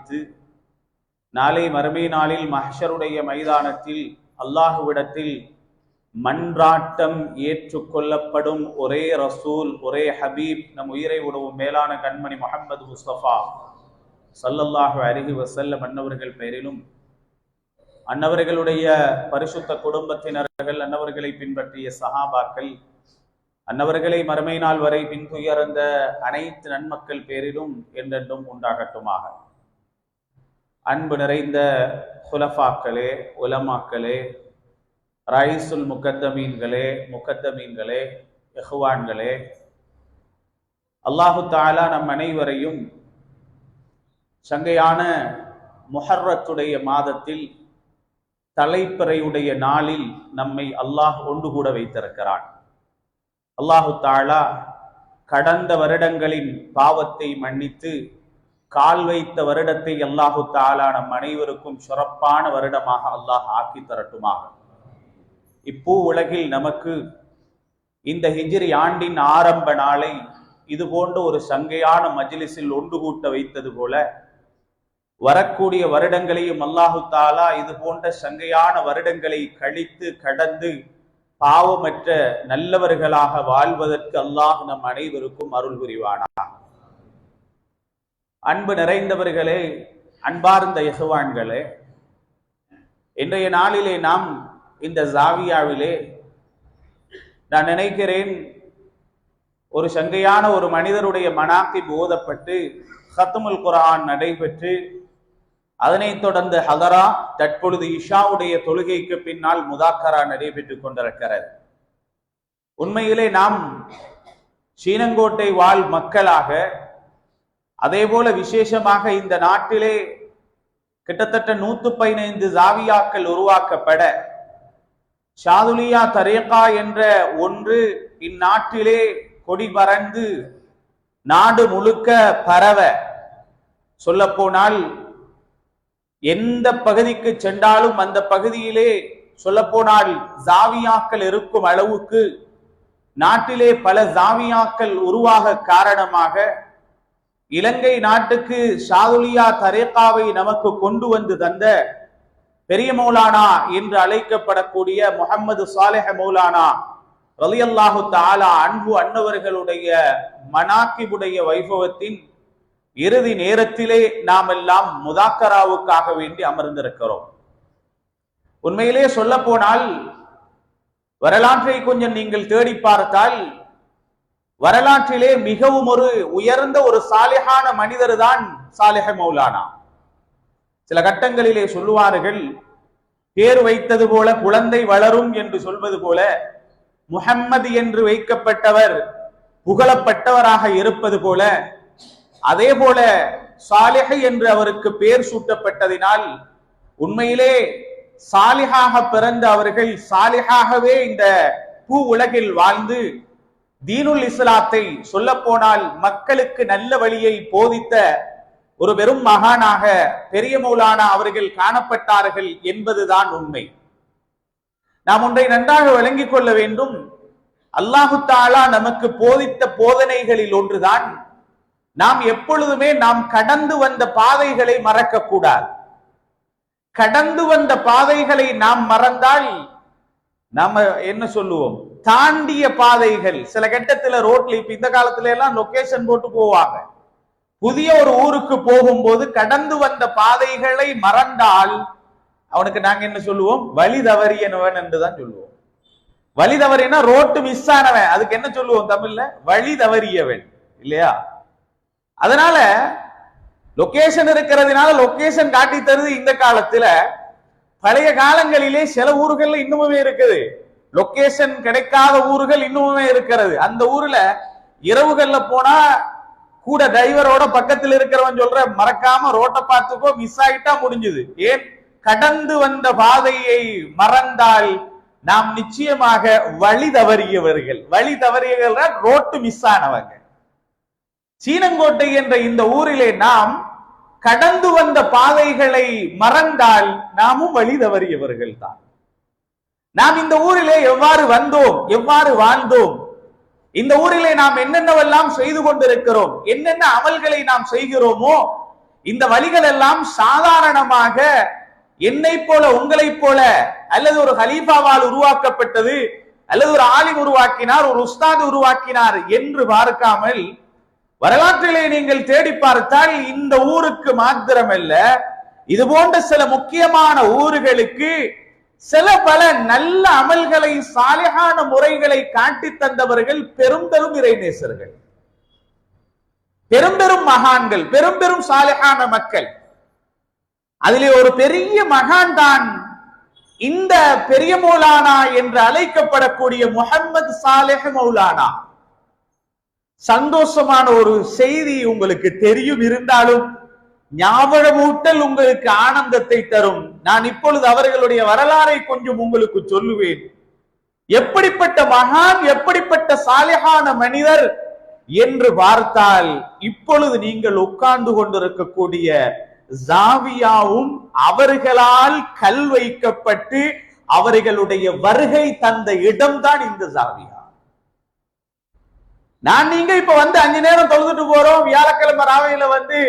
ஆரம்பித்து நாளை மறுமை நாளில் மஹ்ஷருடைய மைதானத்தில் அல்லாஹுவிடத்தில் மன்றாட்டம் ஏற்றுக்கொள்ளப்படும் ஒரே ரசூல், ஒரே ஹபீப், நம் உயிரை உணவும் மேலான கண்மணி முஹம்மது முஸ்தபா ஸல்லல்லாஹு அலைஹி வஸல்லம் அன்னவர்கள் பெயரிலும் அன்னவர்களுடைய பரிசுத்த குடும்பத்தினர்கள், அன்னவர்களை பின்பற்றிய சஹாபாக்கள், அன்னவர்களை மறுமை நாள் வரை பின்துயர்ந்த அனைத்து நன்மக்கள் பேரிலும் என்றென்றும் உண்டாகட்டுமாக. அன்பு நிறைந்த குலஃபாக்களே, உலமாக்களே, ரைசுல் முகத்தமீன்களே, இஹ்வான்களே, அல்லாஹு தஆலா நம் அனைவரையும் சங்கையான முஹர்ரத்துடைய மாதத்தில் தலைப்பிறையுடைய நாளில் நம்மை அல்லாஹ் ஒன்று கூட வைத்திருக்கிறான். அல்லாஹு தஆலா கடந்த வருடங்களின் பாவத்தை மன்னித்து கால் வைத்த வருடத்தை அல்லாஹு தஆலா நம் அனைவருக்கும் சிறப்பான வருடமாக அல்லாஹ் ஆக்கி தரட்டுமாக. இப்பூ உலகில் நமக்கு இந்த ஹிஜ்ரி ஆண்டின் ஆரம்ப நாளை இது போன்ற ஒரு சங்கையான மஜ்லிஸில் ஒன்று கூட்ட வைத்தது போல வரக்கூடிய வருடங்களையும் அல்லாஹு தஆலா இது போன்ற சங்கையான வருடங்களை கழித்து கடந்து பாவமற்ற நல்லவர்களாக வாழ்வதற்கு அல்லாஹ் நம் அனைவருக்கும் அருள் புரிவானாக. அன்பு நிறைந்தவர்களே, அன்பார்ந்த இஹ்வான்களே, இன்றைய நாளிலே நாம் இந்த ஜாவியாவிலே நான் நினைக்கிறேன் ஒரு சங்கையான ஒரு மனிதருடைய மனாக்கிப் ஓதப்பட்டு ஹத்முல் குர்ஆன் நடைபெற்று அதனைத் தொடர்ந்து ஹதரா, தற்பொழுது இஷாவுடைய தொழுகைக்கு பின்னால் முதாக்கரா நடைபெற்றுக் கொண்டிருக்கிறது. உண்மையிலே நாம் சீனங்கோட்டை வாழ் மக்களாக, அதே போல விசேஷமாக இந்த நாட்டிலே கிட்டத்தட்ட 115 ஜாவியாக்கள் உருவாக்கப்பட ஷாதுலியா தரீகா என்ற ஒன்று இந்நாட்டிலே கொடி பறந்து நாடு முழுக்க பரவ, சொல்ல போனால் எந்த பகுதிக்கு சென்றாலும் அந்த பகுதியிலே சொல்ல போனால் ஜாவியாக்கள் இருக்கும் அளவுக்கு நாட்டிலே பல ஜாவியாக்கள் உருவாக காரணமாக இலங்கை நாட்டுக்கு ஷாதுலியா தரீகாவை நமக்கு கொண்டு வந்து தந்த பெரிய மௌலானா என்று அழைக்கப்படக்கூடிய முஹம்மது சாலிஹ் மௌலானா ரலியல்லாஹு தஆலா அன்ஹு அன்னவர்களுடைய மனாக்கிபுடைய வைபவத்தின் இறுதி நேரத்திலே நாம் எல்லாம் முதாக்கராவுக்காக வேண்டி அமர்ந்திருக்கிறோம். உண்மையிலே சொல்ல போனால் வரலாற்றை கொஞ்சம் நீங்கள் தேடி பார்த்தால் வரலாற்றிலே மிகவும் ஒரு உயர்ந்த ஒரு சாலிஹான மனிதர் தான் சாலிஹ் மௌலானா. சில கட்டங்களிலே சொல்லுவார்கள், பேர் வைத்தது போல குழந்தை வளரும் என்று சொல்வது போல முஹம்மது என்று வைக்கப்பட்டவர் புகழப்பட்டவராக இருப்பது போல, அதே போல சாலிஹ் என்று அவருக்கு பேர் சூட்டப்பட்டதினால் உண்மையிலே சாலிஹாக பிறந்த அவர்கள் சாலிஹாகவே இந்த பூ உலகில் வாழ்ந்து தீனுல் இஸ்லாத்தை சொல்ல போனால் மக்களுக்கு நல்ல வழியை போதித்த ஒரு பெரும் மகானாக பெரிய மௌலானா அவர்கள் காணப்பட்டார்கள் என்பதுதான் உண்மை. நாம் ஒன்றை நன்றாக விளங்கிக் கொள்ள வேண்டும். அல்லாஹு தஆலா நமக்கு போதித்த போதனைகளில் ஒன்றுதான் நாம் எப்பொழுதுமே நாம் கடந்து வந்த பாதைகளை மறக்க கூடாது. கடந்து வந்த பாதைகளை நாம் மறந்தால் நாம என்ன சொல்லுவோம், தாண்டிய பாதைகள். சில கட்டத்துல ரோட்ல இப்ப இந்த காலத்துல எல்லாம் லொகேஷன் போட்டு போவாங்க. புதிய ஒரு ஊருக்கு போகும்போது கடந்து வந்த பாதைகளை மறந்தால் அவனுக்கு நாங்க என்ன சொல்லுவோம், வழி தவறியனவன் என்றுதான் சொல்லுவோம். வழி தவறினா ரோட்டு மிஸ் ஆனவன், அதுக்கு என்ன சொல்லுவோம் தமிழ்ல, வழி தவறியவன் இல்லையா? அதனால லொகேஷன் இருக்கிறதுனால லொகேஷன் காட்டி தருது. இந்த காலத்துல பழைய காலங்களிலே சில ஊர்கள்ல இன்னுமே இருக்குது, லொகேஷன் கிடைக்காத ஊர்கள் இன்னுமே இருக்கிறது. அந்த ஊர்ல இரவுகள்ல போனா கூட டிரைவரோட பக்கத்தில் இருக்கிறவன் சொல்ற மறக்காம ரோட்டை பார்த்துக்கோ, மிஸ் ஆயிட்டா முடிஞ்சது. ஏன், கடந்து வந்த பாதையை மறந்தால் நாம் நிச்சயமாக வழி தவறியவர்கள். வழி தவறியவர்கள் ரோட்டு மிஸ் ஆனவங்க. சீனங்கோட்டை என்ற இந்த ஊரிலே நாம் கடந்து வந்த பாதைகளை மறந்தால் நாமும் வழி தவறியவர்கள் தான். நாம் இந்த ஊரிலே எவ்வாறு வந்தோம், எவ்வாறு வாழ்ந்தோம், இந்த ஊரிலே நாம் என்னென்னவெல்லாம் செய்து கொண்டிருக்கிறோம், என்னென்ன அமல்களை நாம் செய்கிறோமோ இந்த வழிகள் எல்லாம் சாதாரணமாக என்னை போல உங்களைப் போல அல்லது ஒரு ஹலீஃபாவால் உருவாக்கப்பட்டது அல்லது ஒரு ஆலிம் உருவாக்கினார், ஒரு உஸ்தாத் உருவாக்கினார் என்று பார்க்காமல் வரலாற்றிலே நீங்கள் தேடி பார்த்தால் இந்த ஊருக்கு மாத்திரமல்ல, இது போன்ற சில முக்கியமான ஊர்களுக்கு சில பல நல்ல அமல்களை சாலிஹான முறைகளை காட்டி தந்தவர்கள் பெரும் பெரும் இறைநேசர்கள், பெரும் பெரும் மகான்கள், பெரும் பெரும் சாலிஹான மக்கள். அதிலே ஒரு பெரிய மகான் தான் இந்த பெரிய மௌலானா என்று அழைக்கப்படக்கூடிய முஹம்மது சாலிஹ் மௌலானா. சந்தோஷமான ஒரு செய்தி உங்களுக்கு தெரியும், இருந்தாலும் ஞாபகமூட்டல் உங்களுக்கு ஆனந்தத்தை தரும். நான் இப்பொழுது அவர்களுடைய வரலாறை கொஞ்சம் உங்களுக்கு சொல்லுவேன். எப்படிப்பட்ட மகான், எப்படிப்பட்ட சாலிஹான மனிதர் என்று பார்த்தால், இப்பொழுது நீங்கள் உட்கார்ந்து கொண்டிருக்கக்கூடிய ஜாவியாவும் அவர்களால் கல் வைக்கப்பட்டு அவர்களுடைய வருகை தந்த இடம்தான் இந்த ஜாவியா. நீங்க இப்ப வந்து 5 நேரம் தொழுதுட்டு போறோம். வியாழக்கிழமை ராவையில வந்து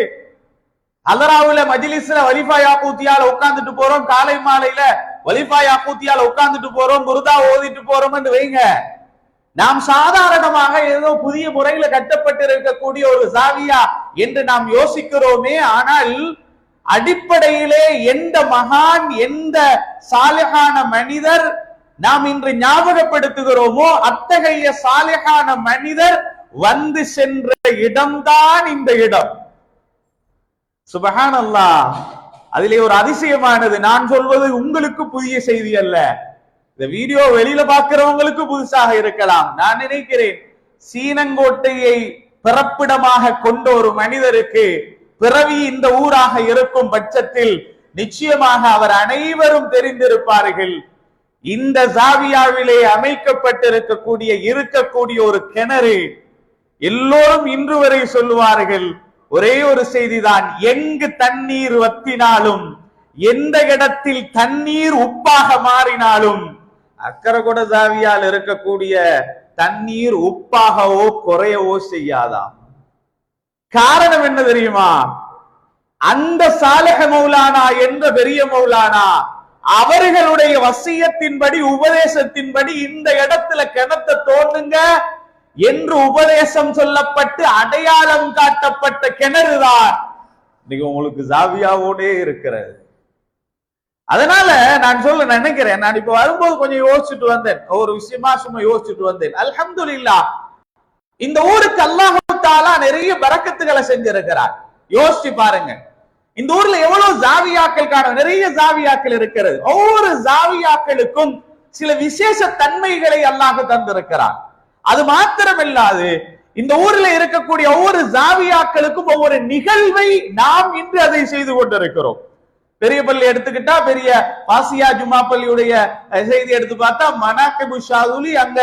அலராவுல மஜ்லிஸ்ல வலிஃபா யாக்கூத்தியால உட்கார்ந்துட்டு போறோம், காலை மாலையில வலிஃபா யாக்கூத்தியால உட்கார்ந்துட்டு போறோம், குருதா ஓதிட்டு போறோம் என்று வைங்க. நாம் சாதாரணமாக ஏதோ புதிய முறையில கட்டப்பட்டு இருக்கக்கூடிய ஒரு ஜாவியா என்று நாம் யோசிக்கிறோமே. ஆனால் அடிப்படையிலே எந்த மகான், எந்த சாலிஹான மனிதர் நாம் இன்று ஞாபகப்படுத்துகிறோமோ அத்தகைய சாலிஹான மனிதர் வந்து சென்ற இடம்தான் இந்த இடம். சுபஹானல்லாஹ். அதிலே ஒரு அதிசயமானது, நான் சொல்வது உங்களுக்கு புதிய செய்தி அல்ல, இந்த வீடியோ வெளியில பார்க்கிறவங்களுக்கு புதுசாக இருக்கலாம். நான் நினைக்கிறேன் சீனங்கோட்டையை பிறப்பிடமாக கொண்ட ஒரு மனிதருக்கு பிறவி இந்த ஊராக இருக்கும் பட்சத்தில் நிச்சயமாக அவர் அனைவரும் தெரிந்திருப்பார்கள். இந்த ஜாவியாவிலே இருக்கக்கூடிய ஒரு கிணறு, எல்லோரும் இன்று வரை சொல்லுவார்கள் ஒரே ஒரு செய்திதான், எங்கு தண்ணீர் வத்தினாலும், எந்த இடத்தில் தண்ணீர் உப்பாக மாறினாலும் அக்கரகொட ஜாவியால் இருக்கக்கூடிய தண்ணீர் உப்பாகவோ குறையவோ செய்யாதாம். காரணம் என்ன தெரியுமா? அந்த சாலிஹ் மௌலானா என்ற பெரிய மௌலானா அவர்களுடைய வசியத்தின்படி, உபதேசத்தின்படி இந்த இடத்துல கிணத்தை தோண்டுங்க என்று உபதேசம் சொல்லப்பட்டு அடையாளம் காட்டப்பட்ட கிணறுதான் இன்னைக்கு உங்களுக்கு ஜாவியாவோடே இருக்கிறது. அதனால நான் நினைக்கிறேன், நான் இப்ப வரும்போது கொஞ்சம் யோசிச்சுட்டு வந்தேன், ஒரு விஷயமா சும்மா யோசிச்சுட்டு வந்தேன். அல்ஹம்துலில்லாஹ், இந்த ஊருக்கு அல்லாஹ் தஆலா நிறைய பரக்கத்துகளை செஞ்சிருக்கிறார். யோசிச்சு பாருங்க, இந்த ஊர்ல எவ்வளவு ஜாவியாக்கள் காண, நிறைய ஜாவியாக்கள் இருக்கிறது. ஒவ்வொரு ஜாவியாக்களுக்கும் சில விசேஷ தன்மைகளை அல்லாஹ் தந்திருக்கிறார். அது மாத்திரமில்லாது இந்த ஊர்ல இருக்கக்கூடிய ஒவ்வொரு ஜாவியாக்களுக்கும் ஒவ்வொரு நிகழ்வை நாம் இன்று அதை செய்து கொண்டிருக்கிறோம். பெரிய பள்ளி எடுத்துக்கிட்டா பெரிய பாசியா ஜுமா பள்ளியுடைய செய்தி எடுத்து பார்த்தா மனாக்கிபு ஷாதுலி அங்க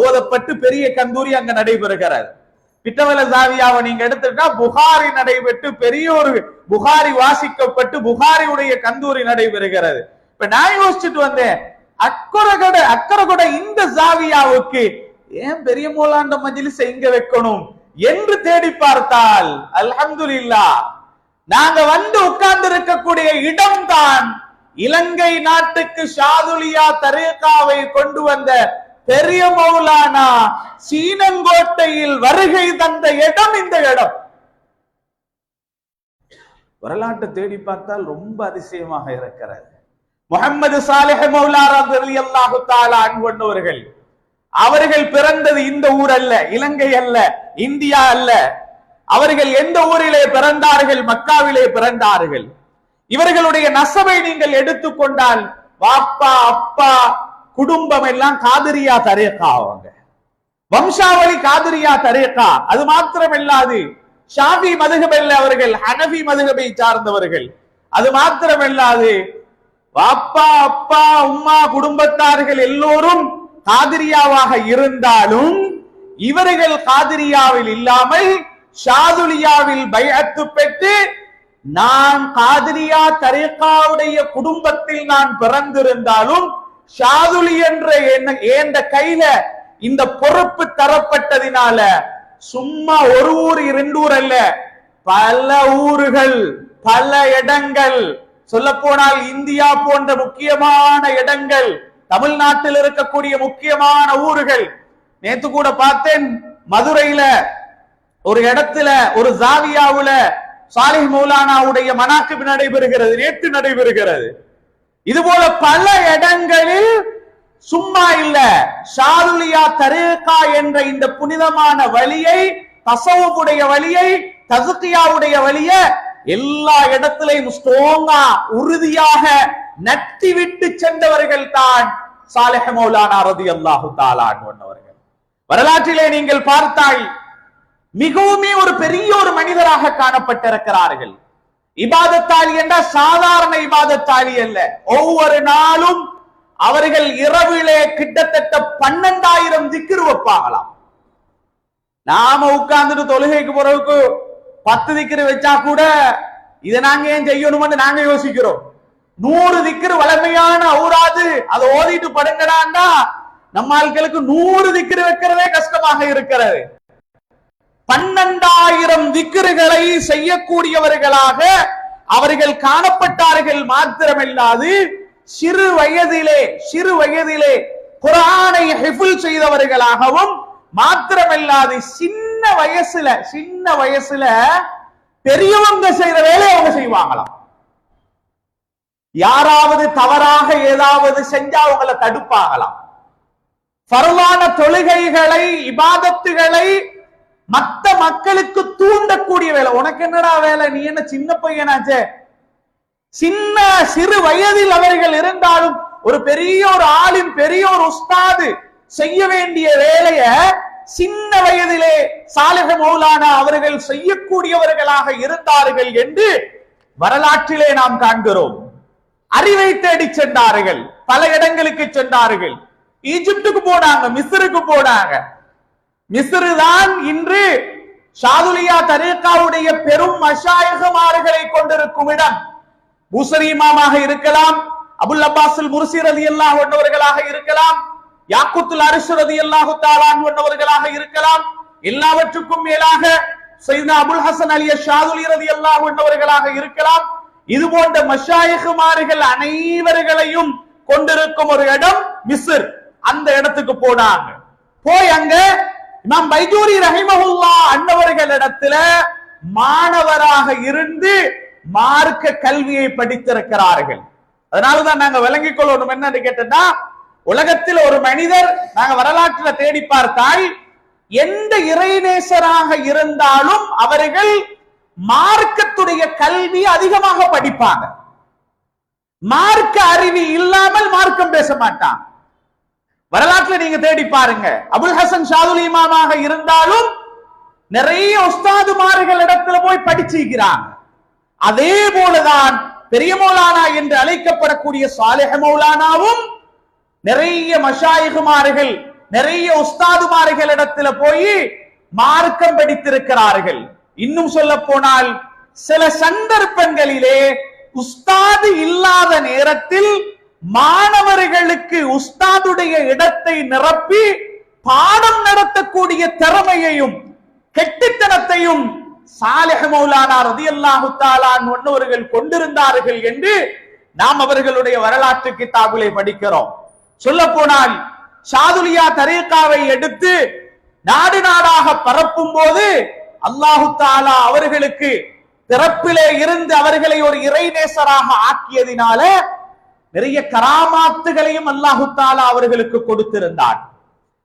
ஓதப்பட்டு பெரிய கந்தூரி அங்க நடைபெறுகிறது. பிட்டவல ஜாவியாவை நீங்க எடுத்துட்டா புகாரி நடைபெற்று பெரிய ஒரு புகாரி வாசிக்கப்பட்டு புகாரியுடைய கந்தூரி நடைபெறுகிறது. இப்ப நான் யோசிச்சுட்டு வந்தேன், அக்கரகொட இந்த ஜாவியாவுக்கு ஏன் பெரிய மௌலான மஜ்லிஸ் இங்க வைக்கணும் என்று தேடி பார்த்தால் அல்ஹம்துலில்லாஹ், நாங்க வந்து உட்கார்ந்து இருக்கக்கூடிய இடம்தான் இலங்கை நாட்டுக்கு ஷாதுலியா தரீகாவை கொண்டு வந்த பெரிய மௌலானா சீனங்கோட்டையில் வருகை தந்த இடம் இந்த இடம். வரலாற்றை தேடி பார்த்தால் ரொம்ப அதிசயமாக இருக்கிறது. முஹம்மது சாலிஹ் மௌலானா ரலியல்லாஹு தஆலா அன்ஹு அவர்கள் பிறந்தது இந்த ஊர் அல்ல, இலங்கை அல்ல, இந்தியா அல்ல. அவர்கள் எந்த ஊரிலே பிறந்தார்கள்? மக்காவிலே பிறந்தார்கள். இவர்களுடைய நசபை நீங்கள் எடுத்துக்கொண்டால் வாப்பா அப்பா குடும்பம் எல்லாம் காதிரியா தரீகா, அவங்க வம்சாவளி காதிரியா தரீகா. அது மாத்திரமில்லாது ஷாஃபி மதுஹபில் அவர்கள் ஹனஃபி மதுஹபை சார்ந்தவர்கள். அது மாத்திரமில்லாது வாப்பா அப்பா உம்மா குடும்பத்தார்கள் எல்லோரும் காதிரியாவாக இருந்தாலும் இவர்கள் காதிரியாவில் இல்லாமல் ஷாதுலியாவில் பைஅத்து பெற்று நான் காதிரியா தரீகாவுடைய குடும்பத்தில் நான் பிறந்திருந்தாலும் ஷாதுலி என்ற கையில இந்த பொறுப்பு தரப்பட்டதினால சும்மா ஒரு ஊர் 2 ஊர் அல்ல, பல ஊர்கள், பல இடங்கள், சொல்ல போனால் இந்தியா போன்ற முக்கியமான இடங்கள், தமிழ்நாட்டில் இருக்கக்கூடிய முக்கியமான ஊர்கள். நேத்து கூட பார்த்தேன், மதுரையில ஒரு இடத்துல ஒரு ஜாவியாவுல சாலிஹ் மௌலானாவுடைய மனாக்கிப் நடைபெறுகிறது, நேற்று நடைபெறுகிறது. இது போல பல இடங்களில் சும்மா இல்ல, ஷாதுலியா தரீகா என்ற இந்த புனிதமான வழியை, தஸவ்வுடைய வழியை, தஸ்கியாவுடைய வழியை எல்லா இடத்திலையும் ஸ்ட்ராங்கா உறுதியாக நட்டி விட்டு சென்றவர்கள் தான் சாலிஹ் மௌலானா ரலியல்லாஹு தஆலா அன்ஹு. வரலாற்றிலே நீங்கள் பார்த்தால் மிகவும் ஒரு பெரிய ஒரு மனிதராக காணப்பட்டிருக்கிறார்கள். இபாதத்தாளி என்ற சாதாரண இபாதத்தாளி அல்ல. ஒவ்வொரு நாளும் அவர்கள் இரவிலே கிட்டத்தட்ட 12,000 திக்ர் வைப்பாங்களாம். நாம உட்கார்ந்துட்டு தொழுகைக்கு போறதுக்கு 10 திக்ர் வச்சா கூட இதை நாங்க ஏன் செய்யணும்னு நாங்க யோசிக்கிறோம். 100 திக்ர் வளமையான ஔராது அதை ஓதிட்டு படுங்கடான்னா நம்ம ஆட்களுக்கு 100 திக்ர் வைக்கிறதே கஷ்டமாக இருக்கிறது. 12,000 திக்ருகளை செய்யக்கூடியவர்களாக அவர்கள் காணப்பட்டார்கள். மாத்திரமில்லாது சிறு வயதிலே குர்ஆனை ஹிஃப்ல் செய்தவர்களாகவும், மாத்திரமில்லாது சின்ன வயசுல பெரியவங்க செய்த வேலையை அவங்க செய்வாங்களாம். யாராவது தவறாக ஏதாவது செஞ்சா அவங்கள தடுப்பாங்களாம். ஃபர்லான தொழுகைகளை, இபாதத்துகளை மற்ற மக்களுக்கு தூண்டக்கூடிய வேலை. உனக்கு என்னடா வேலை, நீ என்ன சின்ன பையனாச்சே? சிறு வயதில் அவர்கள் இருந்தாலும் ஒரு பெரிய ஒரு ஆளின், பெரிய ஒரு உஸ்தாது செய்ய வேண்டிய வேலைய சின்ன வயதிலே சாலிஹ் மௌலானா அவர்கள் செய்யக்கூடியவர்களாக இருந்தார்கள் என்று வரலாற்றிலே நாம் காண்கிறோம். அறிவை தேடி சென்றார்கள், பல இடங்களுக்கு சென்றார்கள். ஈஜிப்டுக்கு போனாங்க, மிஸ்ருக்கு போனாங்க. மிஸ்ரு தான் இன்று ஷாதுலியா தரீகாவுடைய பெரும் மஷாயிஹ்மார்களை கொண்டிருக்கும் இடம். பூசரி இமாமாக இருக்கலாம், அபுல் அப்பாஸ் முர்சி ரலியல்லாஹு அன்ஹு அவர்களாக இருக்கலாம், யாக்குத்துல் அர்ஷ் ரலியல்லாஹு தஆலா அன்ஹு அவர்களாக இருக்கலாம், எல்லாவற்றுக்கும் மேலாக சையத்னா அபுல் ஹசன் அலி ஷாதுலி ரலியல்லாஹு அன்ஹு அவர்களாக இருக்கலாம். இது போன்ற மஷாயிஹ்மார்கள் அனைவர்களையும் கொண்டிருக்கும் ஒரு இடம் மிஸ்ர். அந்த இடத்துக்கு போனாங்க. போய் அங்க இமாம் பைஜூரி ரஹிமஹுல்லாஹ் அன்னவர்களிடத்துல மாணவராக இருந்து மார்க்க கல்வியை படித்திருக்கிறார்கள். அதனாலதான் நாங்க விளங்கிக் கொள்ளணும் என்னன்னு கேட்டா, உலகத்தில் ஒரு மனிதர் நாங்க வரலாற்றில் தேடி பார்த்தால் எந்த இறைநேசராக இருந்தாலும் அவர்கள் மார்க்கத்துடைய கல்வி அதிகமாக படிப்பாங்க. மார்க்க அறிவு இல்லாமல் மார்க்கம் பேச மாட்டாங்க. வரலாற்றில் நீங்க தேடி பாருங்க, அபுல் ஹசன் ஷாதுலி இமாமாக இருந்தாலும் நிறைய உஸ்தாதுமார்கள் இடத்துல போய் படிச்சிருக்கிறாங்க. அதே போலதான் பெரிய மௌலானா என்று அழைக்கப்படக்கூடிய சாலிஹ் மௌலானாவும் நிறைய மஷாயிஹ்மார்கள், நிறைய உஸ்தாதுமார்கள் இடத்துல போய் மார்க்கம் படித்திருக்கிறார்கள். இன்னும் சொல்ல போனால் சில சந்தர்ப்பங்களிலே உஸ்தாது இல்லாத நேரத்தில் மாணவர்களுக்கு உஸ்தாதுடைய இடத்தை நிரப்பி பாடம் நடத்தக்கூடிய திறமையையும் கெட்டித்தனத்தையும் சாலிஹ் மௌலானா ரலியல்லாஹு தஆலா அன்ஹு அவர்கள் கொண்டிருந்தார்கள் என்று நாம் அவர்களுடைய வரலாற்று கிதாபிலே படிக்கிறோம். சொல்ல போனால் ஷாதுலியா தரீகாவை எடுத்து நாடு நாடாக பரப்பும் போது அல்லாஹு தஆலா அவர்களுக்கு பிறப்பிலே இருந்து அவர்களை ஒரு இறைநேசராக ஆக்கியதினால நிறைய கராமாத்துகளையும் அல்லாஹு தஆலா அவர்களுக்கு கொடுத்திருந்தார்.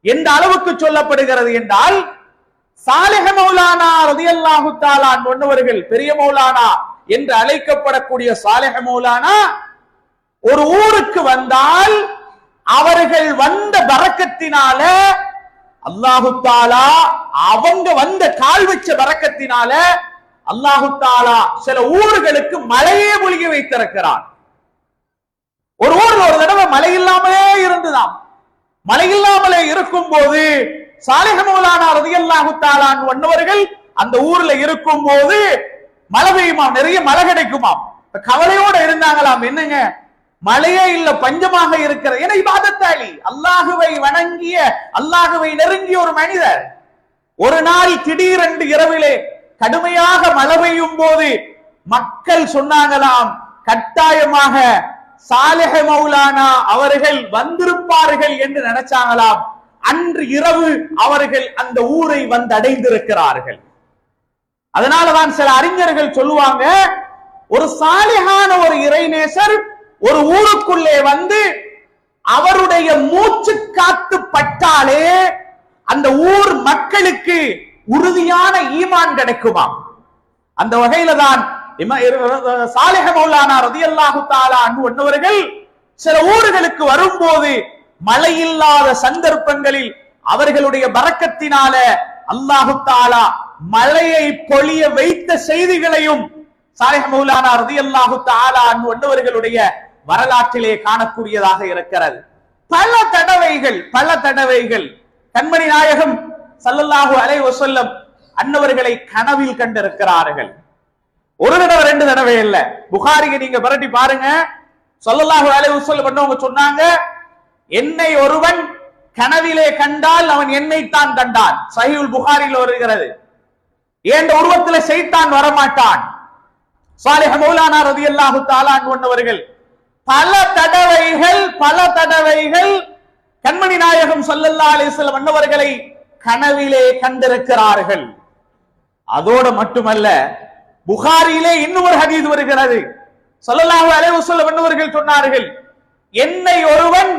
எந்த அளவுக்கு சொல்லப்படுகிறது என்றால், சாலிஹ் மௌலானா ரலியல்லாஹு தஆலா அன்ஹு அவர்கள், பெரிய மௌலானா என்று அழைக்கப்படக்கூடிய சாலிஹ் மௌலானா ஒரு ஊருக்கு வந்தால் அவர்கள் வந்த பரக்கத்தினால அல்லாஹு தஆலா, அவங்க வந்த கால் வச்ச பரக்கத்தினால அல்லாஹு தஆலா சில ஊர்களுக்கு மழையே மூழ்கி வைத்திருக்கிறார். ஒரு ஊர்ல ஒரு தடவை மழை இல்லாமலே இருந்துதான். மழை இல்லாமலே இருக்கும் போது சாலிஹ் மௌலானா ரலியல்லாஹு தஆலா அன்ஹு அவர்கள் அந்த ஊர்ல இருக்கும் போது மழை பெய்யுமாம், நிறைய மழை கிடைக்குமாம். கவலையோட இருந்தாங்களாம். என்னங்க மழையே இல்ல, பஞ்சமாக இருக்கிறது. ஏன்னா இபாதத்தாளி, அல்லாஹுவை வணங்கிய, அல்லாஹுவை நெருங்கிய ஒரு மனிதர். ஒரு நாள் திடீரென்று இரவிலே கடுமையாக மழை பெய்யும் போது மக்கள் சொன்னாங்களாம், கட்டாயமாக சாலிஹ் மௌலானா அவர்கள் வந்திருப்பார்கள் என்று நினைச்சாங்களாம். அன்று இரவு அவர்கள் அந்த ஊரை வந்தடைந்திருக்கிறார்கள். அதனாலதான் சில அறிஞர்கள் சொல்லுவாங்க, ஒரு சாலிஹான ஒரு இறைநேசர் ஒரு ஊருக்குள்ளே வந்து அவருடைய மூச்சு காத்து பட்டாலே அந்த ஊர் மக்களுக்கு உறுதியான ஈமான் கிடைக்குமாம். அந்த வகையில தான் சாலிஹ் மௌலானா ரலியல்லாஹு தஆலா அன்ஹு அன்னவர்கள் சில ஊர்களுக்கு வரும்போது மழை இல்லாத சந்தர்ப்பங்களில் அவர்களுடைய பரக்கத்தினால அல்லாஹு தஆலா மழையை பொழிய வைத்த செய்திகளையும் சாலிஹ் மௌலானா ரலியல்லாஹு தஆலா அன்ஹு அன்னவர்களுடைய வரலாற்றிலே காணக்கூடியதாக இருக்கிறது. பல தடவைகள் கண்மணி நாயகம் ஸல்லல்லாஹு அலைஹி வஸல்லம் அன்னவர்களை கனவில் கண்டிருக்கிறார்கள். ஒரு தடவை ரெண்டு தடவை இல்ல. புகாரியை நீங்க புரட்டி பாருங்க. ஸல்லல்லாஹு அலைஹி வஸல்லம் அன்னவங்க சொன்னாங்க, என்னை ஒருவன் கனவிலே கண்டால் அவன் என்னைத்தான் கண்டான். சஹீஹுல் புகாரியில் வருகிறது. ஏன் உருவத்திலே சைத்தான் வரமாட்டான். சாலிஹ் மௌலானா ரலியல்லாஹு தஆலா அன்ஹு பல தடவைகள் கண்மணி நாயகம் ஸல்லல்லாஹு அலைஹி வஸல்லம் அன்னவர்களை கனவிலே கண்டிருக்கிறார்கள். அதோடு மட்டுமல்ல, புகாரியிலே இன்னும் ஒரு ஹதீஸ் வருகிறது. ஸல்லல்லாஹு அலைஹி வஸல்லம் அன்னவர்கள் சொன்னார்கள், என்னை ஒருவன்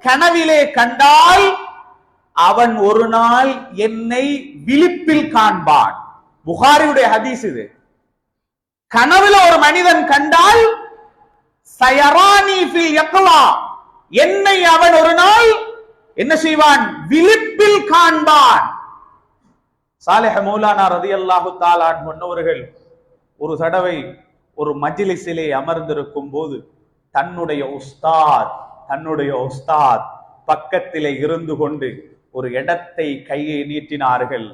கனவிலே கண்டால் அவன் ஒரு நாள் என்னை விழிப்பில் காண்பான். புகாரியுடைய ஹதீஸ் இது. கனவுல ஒரு மனிதன் கண்டால் சயரானி ஃபில் யக்லா, என்னை அவன் ஒரு நாள் என்ன செய்வான்? விழிப்பில் காண்பான். சாலிஹ் மௌலானா ரலியல்லாஹு தஆலா அன்ஹு அன்னவர்கள் ஒரு தடவை ஒரு மஜ்லிஸிலே அமர்ந்திருக்கும் போது தன்னுடைய உஸ்தாத் பக்கத்திலே இருந்து கொண்டு ஒரு இடத்தை கையை நீட்டினார்கள்.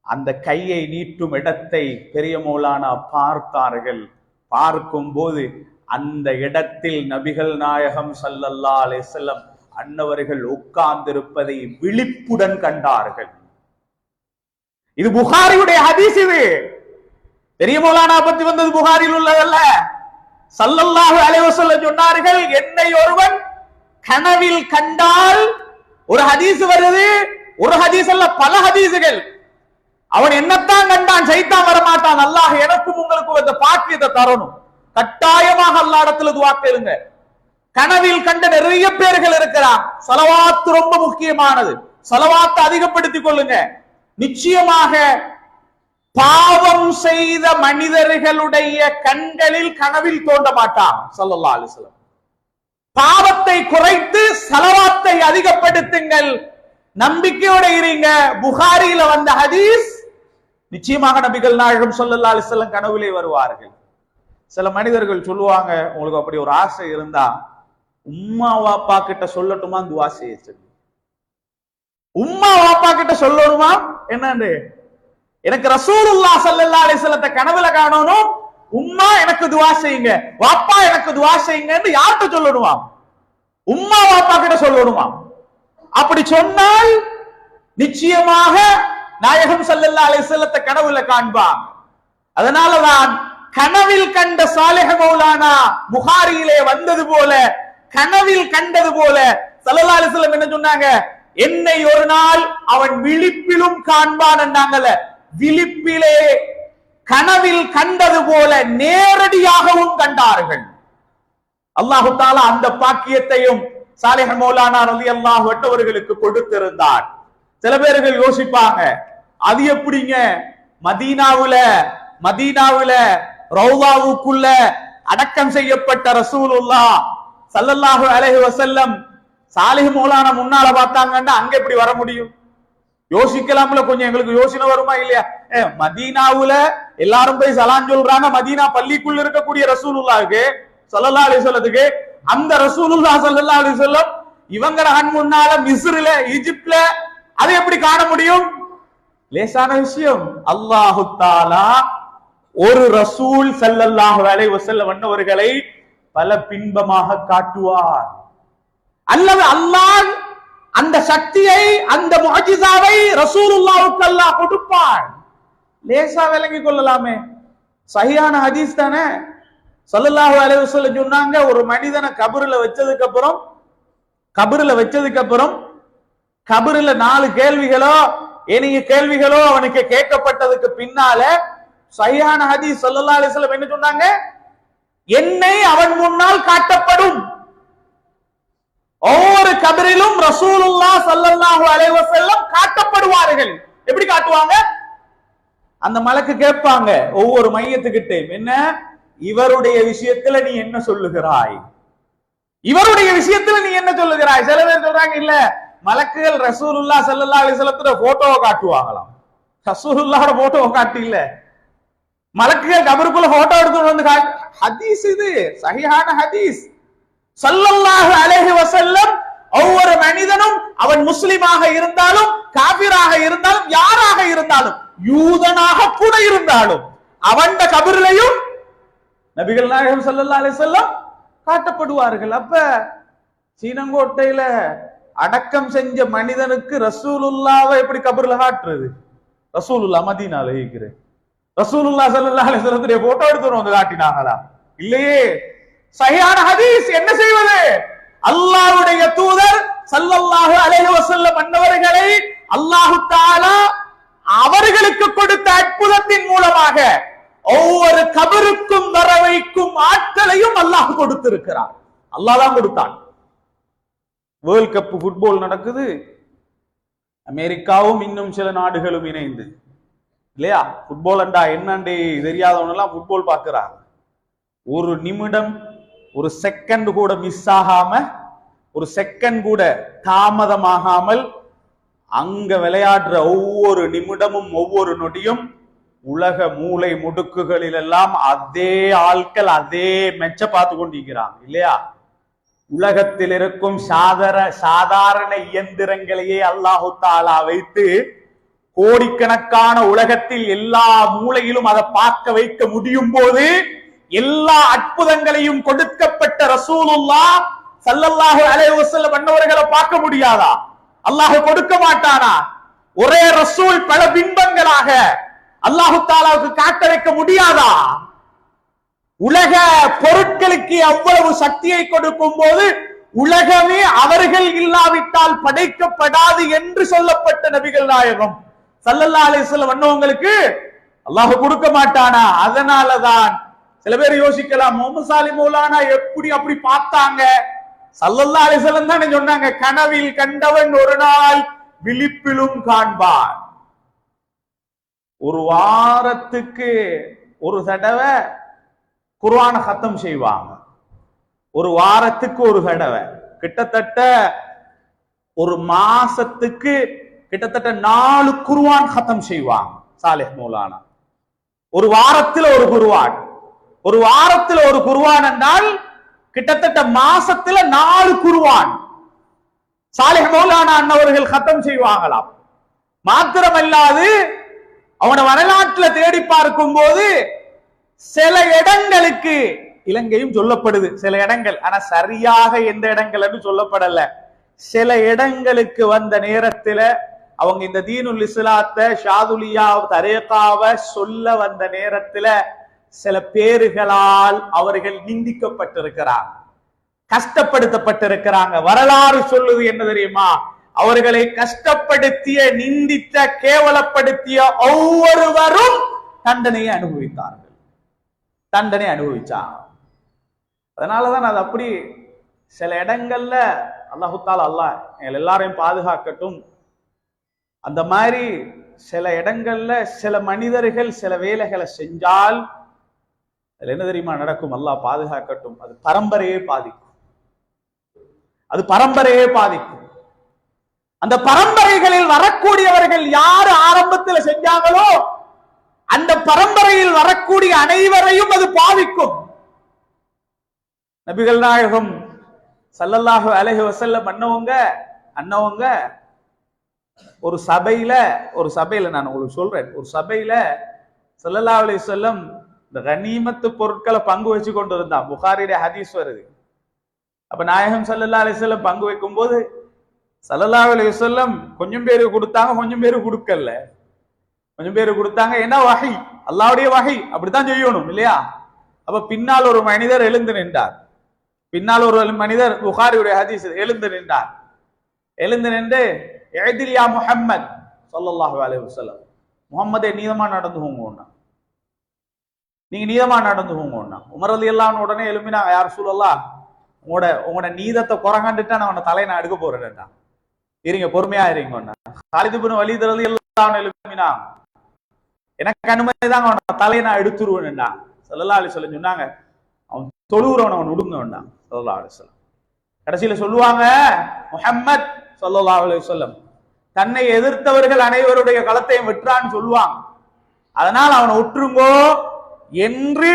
அந்த கையை நீட்டும் இடத்தை பெரிய மௌலானா பார்த்தார்கள். பார்க்கும் போது அந்த இடத்தில் நபிகள் நாயகம் ஸல்லல்லாஹு அலைஹி வஸல்லம் அன்னவர்கள் உட்கார்ந்திருப்பதை விழிப்புடன் கண்டார்கள். இது புகாரியுடைய ஹதீஸ். இது பெரிய மௌலானா பத்தி வந்தது புகாரியில் உள்ளதல்ல. ஸல்லல்லாஹு அலைஹி வஸல்லம் சொன்னார்கள், என்னை ஒருவன் கனவில் கண்டால், ஒரு ஹதீஸ் வருது, ஒரு ஹதீஸ் அல்ல பல ஹதீசுகள், அவன் என்னத்தான் கண்டான், சைத்தான் வரமாட்டான். அல்லாஹ் எனக்கும் உங்களுக்கும் அந்த பாக்கியத்தை தரணும். கட்டாயமாக அல்லாஹ் இடத்துல துஆ கேளுங்க. கனவில் கண்ட நிறைய பேர்கள் இருக்கிறார். ஸலவாத் ரொம்ப முக்கியமானது. ஸலவாத் அதிகப்படுத்திக் கொள்ளுங்க. நிச்சயமாக பாவம் செய்த மனிதர்களுடைய கண்களில் கனவில் தோன்ற மாட்டான் ஸல்லல்லாஹு அலைஹி வஸல்லம். பாவத்தை குறைத்து ஸலவாத்தை அதிகப்படுத்துங்கள். நம்பிக்கையோட இருங்க. புகாரியில வந்த ஹதீஸ், நிச்சயமாக நபிகள் நாயகம் ஸல்லல்லாஹு அலைஹி வஸல்லம் கனவிலே வருவார்கள். சில மனிதர்கள் சொல்லுவாங்க, உங்களுக்கு அப்படி ஒரு ஆசை இருந்தா உம்மா வாப்பா கிட்ட சொல்லட்டுமா துஆ செய்ய சொல்லி. உம்மா வாப்பா கிட்ட சொல்லணுமா? என்னன்னு, எனக்கு ரசூலுல்லாஹ் ஸல்லல்லாஹு அலைஹி வஸல்லத்தை கனவுல காணணும், உம்மா எனக்கு துஆ செய்யுங்க, வாப்பா எனக்கு துஆ செய்யுங்கன்னு யார்கிட்ட சொல்லணுமா? உம்மா வாப்பா கிட்ட சொல்லணுமா? அப்படி சொன்னால் நிச்சயமாக நாயகம் ஸல்லல்லாஹு அலைஹி வஸல்லத்தை கனவுல காண்பாங்க. அதனாலதான் கனவில் கண்ட சாலிஹ் மௌலானா புகாரியிலே வந்தது போல, கனவில் கண்டது போல ஸல்லல்லாஹு அலைஹி வஸல்லம் என்ன சொன்னாங்க? என்னை ஒரு நாள் அவன் விழிப்பிலும் காண்பான் என்றாங்கல்ல. விழிப்பிலே கனவில் கண்டது போல நேரடியாகவும் கண்டார்கள். அல்லாஹு தஆலா அந்த பாக்கியத்தையும் சாலிஹ் மௌலானா ரலியல்லாஹு அன்ஹு அவர்களுக்கு கொடுத்திருந்தார். சில பேர்கள் யோசிப்பாங்க, அது எப்படிங்க மதீனாவுல ரௌதாவுக்குள்ள அடக்கம் செய்யப்பட்ட ரசூலுல்லாஹ் ஸல்லல்லாஹு அலைஹி வஸல்லம் சாலிஹ் மௌலானா முன்னால பார்த்தாங்கன்னா அங்க எப்படி வர முடியும்? யோசிக்கலாம்ல. கொஞ்சம் எங்களுக்கு யோசனை வருமா இல்லையா? மதீனாவுல எல்லாரும் போய் சலாம் சொல்றாங்க. மதீனா பள்ளிக்குள்ள இருக்கக்கூடிய ரசூலுல்லாஹ்க்கு ஸல்லல்லாஹு அலைஹி வஸல்லத்துக்கு, அந்த ரசூலுல்லாஹ் ஸல்லல்லாஹு அலைஹி வஸல்லம் இவங்க கண் முன்னால மிஸ்ர்ல, ஈஜிப்ட்ல, அதை எப்படி காண முடியும்? லேசான விஷயம். அல்லாஹு தஆலா ஒரு ரசூல் ஸல்லல்லாஹு அலைஹி வஸல்லம் அன்னவர்களை பல பின்பமாக காட்டுவார். அல்லது அல்லாஹ் அந்த சக்தியை, அந்த முஅஜிசாவை ரசூலுல்லாஹ்வுக்கு அல்லாஹ் கொடுப்பான். லேசா விளங்கி கொள்ளலாமே. சஹீஹான ஹதீஸ் தானே. ஸல்லல்லாஹு அலைஹி வஸல்லம் சொன்னாங்க, ஒரு மனிதனை கபருல வச்சதுக்கு அப்புறம் கபருல 4 கேள்விகளோ ஏனைய கேள்விகளோ அவனுக்கு கேட்கப்பட்டதுக்கு பின்னால சஹீஹான ஹதீஸ் ஸல்லல்லாஹு அலைஹி வஸல்லம் என்ன சொன்னாங்க? என்னை அவன் முன்னால் காட்டப்படும். ஒவ்வொரு கபரிலும் ரசூலுல்லாஹ் ஸல்லல்லாஹு அலைஹி வஸல்லம் காட்டப்படுவார்கள். எப்படி காட்டுவாங்க? அந்த மலக்கு கேட்பாங்க ஒவ்வொரு மையத்துக்கிட்ட, என்ன இவருடைய விஷயத்துல நீ என்ன சொல்லுகிறாய்? இவருடைய விஷயத்துல நீ என்ன சொல்லுகிறாய்? சில பேர் சொல்றாங்க, இல்ல மலக்குகள் ரசூலுல்லாஹ் ஸல்லல்லாஹு அலைஹி வஸல்லத்தோட போட்டோவை காட்டுவாங்களாம். ரசூலுல்லாஹோட போட்டோவை காட்டி இல்ல, மலக்குகள் கபருக்குள்ள போட்டோ எடுத்து வந்து ஹதீஸ், இது சஹீஹான ஹதீஸ். ஸல்லல்லாஹு அலைஹி வஸல்லம் ஒவ்வொரு மனிதனும் அவன் முஸ்லிமாக இருந்தாலும் காபிராக இருந்தாலும் யாராக இருந்தாலும் யூதனாக கூட இருந்தாலும் அவன் கபரிலையும் நபிகள் நாயகம் ஸல்லல்லாஹு அலைஹி வஸல்லம் காட்டப்படுவார்கள். அப்ப சீனங்கோட்டையில அடக்கம் செஞ்ச மனிதனுக்கு ரசூலுல்லாவை எப்படி கபர்ல காட்டுறது? ரசூலுல்லாஹ் மதீனால இருக்கிற ரசூலுல்லாஹ் ஸல்லல்லாஹு அலைஹி வஸல்லத்துடைய போட்டோ எடுத்து வந்து காட்டினாங்களா? இல்லையே. சஹீஹான ஹதீஸ். என்ன செய்வது? அல்லாஹ்வுடைய தூதர் ஸல்லல்லாஹு அலைஹி வஸல்லம் அன்னவர்களை அல்லாஹ் தஆலா அவர்களுக்கு கொடுத்த அற்புதத்தின் மூலமாக ஒவ்வொரு கபருக்கும் வர வைக்கும் ஆற்றலையும் அல்லாஹ் கொடுத்திருக்கிறார். அல்லாஹ் தான் கொடுத்தான். வேர்ல்ட் கப் ஃபுட்பால் நடக்குது, அமெரிக்காவும் இன்னும் சில நாடுகளும் இணைந்து, இல்லையா? ஃபுட்பால் அண்டா என்னண்டு தெரியாதவங்க எல்லாம் ஃபுட்பால் பார்க்கிறாங்க. ஒரு நிமிடம், ஒரு செகண்ட் கூட மிஸ் ஆகாம, ஒரு செகண்ட் கூட தாமதமாகாமல் அங்க விளையாடுற ஒவ்வொரு நிமிடமும் ஒவ்வொரு நொடியும் உலக மூளை முடுக்குகளில் எல்லாம் அதே ஆட்கள் அதே மெச்ச பார்த்து கொண்டிருக்கிறாங்க, இல்லையா? உலகத்தில் இருக்கும் சாதாரண இயந்திரங்களையே அல்லாஹு தஆலா வைத்து கோடிக்கணக்கான உலகத்தில் எல்லா மூலையிலும் அதை பார்க்க வைக்க முடியும் போது எல்லா அற்புதங்களையும் கொடுக்கப்பட்ட ரசூலுல்லாஹ் ஸல்லல்லாஹு அலைஹி வஸல்லம் அன்னவர்களை பார்க்க முடியாதா? அல்லாஹ் கொடுக்க மாட்டானா? ஒரே ரசூல் பல பிம்பங்களாக அல்லாஹு தஆலாவுக்கு காட்ட வைக்க முடியாதா? உலக பொருட்களுக்கு அவ்வளவு சக்தியை கொடுக்கும் போது உலகமே அவர்கள் இல்லாவிட்டால் படைக்கப்படாது என்று சொல்லப்பட்ட நபிகள் நாயகம் ஸல்லல்லாஹு அலைஹி வஸல்லம் அன்னவங்களுக்கு அல்லாஹ் கொடுக்க மாட்டானா? அதனாலதான் சில பேர் யோசிக்கலாம், முஹம்மது சாலி மௌலானா எப்படி அப்படி பார்த்தாங்க? ஸல்லல்லாஹு அலைஹி வஸல்லம் தான் சொன்னாங்க, கனவில் கண்டவன் ஒரு நாள் விழிப்பிலும் காண்பான். ஒரு வாரத்துக்கு ஒரு தடவை குர்ஆன கத்தம் செய்வாங்க. ஒரு வாரத்துக்கு ஒரு தடவை, கிட்டத்தட்ட ஒரு மாசத்துக்கு கிட்டத்தட்ட 4 குர்ஆன் கத்தம் செய்வாங்க சாலிஹ் மௌலானா. ஒரு வாரத்தில் ஒரு குர்ஆன், ஒரு வாரத்தில் ஒரு குர்ஆன் என்றால் கிட்டத்தட்ட மாசத்துல 4 குர்ஆன் சாலிஹ் மௌலானா அன்னவர்கள் கத்தம் செய்வாங்களாம். மாத்திரமல்லாது அவன வரலாற்றுல தேடி பார்க்கும் போது சில இடங்களுக்கு, இலங்கையும் சொல்லப்படுது சில இடங்கள், ஆனா சரியாக எந்த இடங்கள் என்று சொல்லப்படல. சில இடங்களுக்கு வந்த நேரத்துல அவங்க இந்த தீனுல் இஸ்லாத்தை ஷாதுலியா தரீகாவை சொல்ல வந்த நேரத்துல சில பேர்களால் அவர்கள் நிந்திக்கப்பட்டிருக்கிறாங்க, கஷ்டப்படுத்தப்பட்டிருக்கிறாங்க. வரலாறு சொல்லுது என்ன தெரியுமா? அவர்களை கஷ்டப்படுத்திய, நிந்தித்த, கேவலப்படுத்திய ஒவ்வொருவரும் தண்டனையை அனுபவித்தார்கள், தண்டனை அனுபவிச்சாங்க. அதனாலதான் அது அப்படி சில இடங்கள்ல அல்லாஹு தஆலா எங்கள் எல்லாரையும் பாதுகாக்கட்டும். அந்த மாதிரி சில இடங்கள்ல சில மனிதர்கள் சில வேலைகளை செஞ்சால் அதுல என்ன தெரியுமா நடக்கும்? அல்லாஹ் பாதுகாக்கட்டும். அது பரம்பரையே பாதிக்கும், அது பரம்பரையே பாதிக்கும். அந்த பரம்பரைகளில் வரக்கூடியவர்கள் யாரு ஆரம்பத்தில் செஞ்சாங்களோ அந்த பரம்பரையில் வரக்கூடிய அனைவரையும் அது பாதிக்கும். நபிகள் நாயகம் ஸல்லல்லாஹு அலைஹி வஸல்லம் அன்னவங்க ஒரு சபையில நான் உங்களுக்கு சொல்றேன், ஒரு சபையில ஸல்லல்லாஹு அலைஹி வஸல்லம் இந்த கனிமத்து பொருட்களை பங்கு வச்சு கொண்டு இருந்தான். புகாரிலே ஹதீஸ் வருது. அப்ப நாயகம் ஸல்லல்லாஹு அலைஹி வஸல்லம் பங்கு வைக்கும் போது ஸல்லல்லாஹு அலைஹி வஸல்லம் கொஞ்சம் பேருக்கு கொடுத்தாங்க, கொஞ்சம் பேருக்கு கொடுக்கல. கொஞ்சம் பேர் கொடுத்தாங்க. என்ன வகை? அல்லாஹ்வுடைய வகை, அப்படித்தான் செய்யணும் இல்லையா? அப்ப பின்னால் ஒரு மனிதர் எழுந்து நின்றார். பின்னால் ஒரு மனிதர், புகாரியுடைய ஹதீஸ், எழுந்து நின்றார். எழுந்து நின்று இஅதில் யா முஹம்மத் ஸல்லல்லாஹு அலைஹி வஸல்லம், முஹம்மதே நீதமா நடந்துக்கோங்க, நீங்க நீதமா நடந்துக்கோங்க. உமர் ரலியல்லாஹு அன்ஹு உடனே எழும்பினாங்க, யா ரசூலல்லாஹ், உங்களோட நீதத்தை குறங்கண்டுட்டா நான் உன்னை தலையை நான் எடுக்க போறேன்டா, இருங்க பொறுமையா இருங்க. காலித் இப்னு வலீத் ரலியல்லாஹு அன்ஹு எழும்பினாங்க, எனக்கு அனுமதி தாங்க, உன்னை தலையை நான் எடுத்துருவேன்டா. ஸல்லல்லாஹு அலைஹி வஸல்லம் சொன்னாங்க, அவன் தொழுகிறவன் அவன் விடுங்க வேண்டாம். ஸல்லல்லாஹு அலைஹி வஸல்லம் கடைசியில சொல்லுவாங்க, முஹம்மத் ஸல்லல்லாஹு அலைஹி வஸல்லம் தன்னை எதிர்த்தவர்கள் அனைவருடைய களத்தையும் வெற்றான்னு சொல்லுவாங்க, அதனால் அவனை விட்டுருங்கோ என்று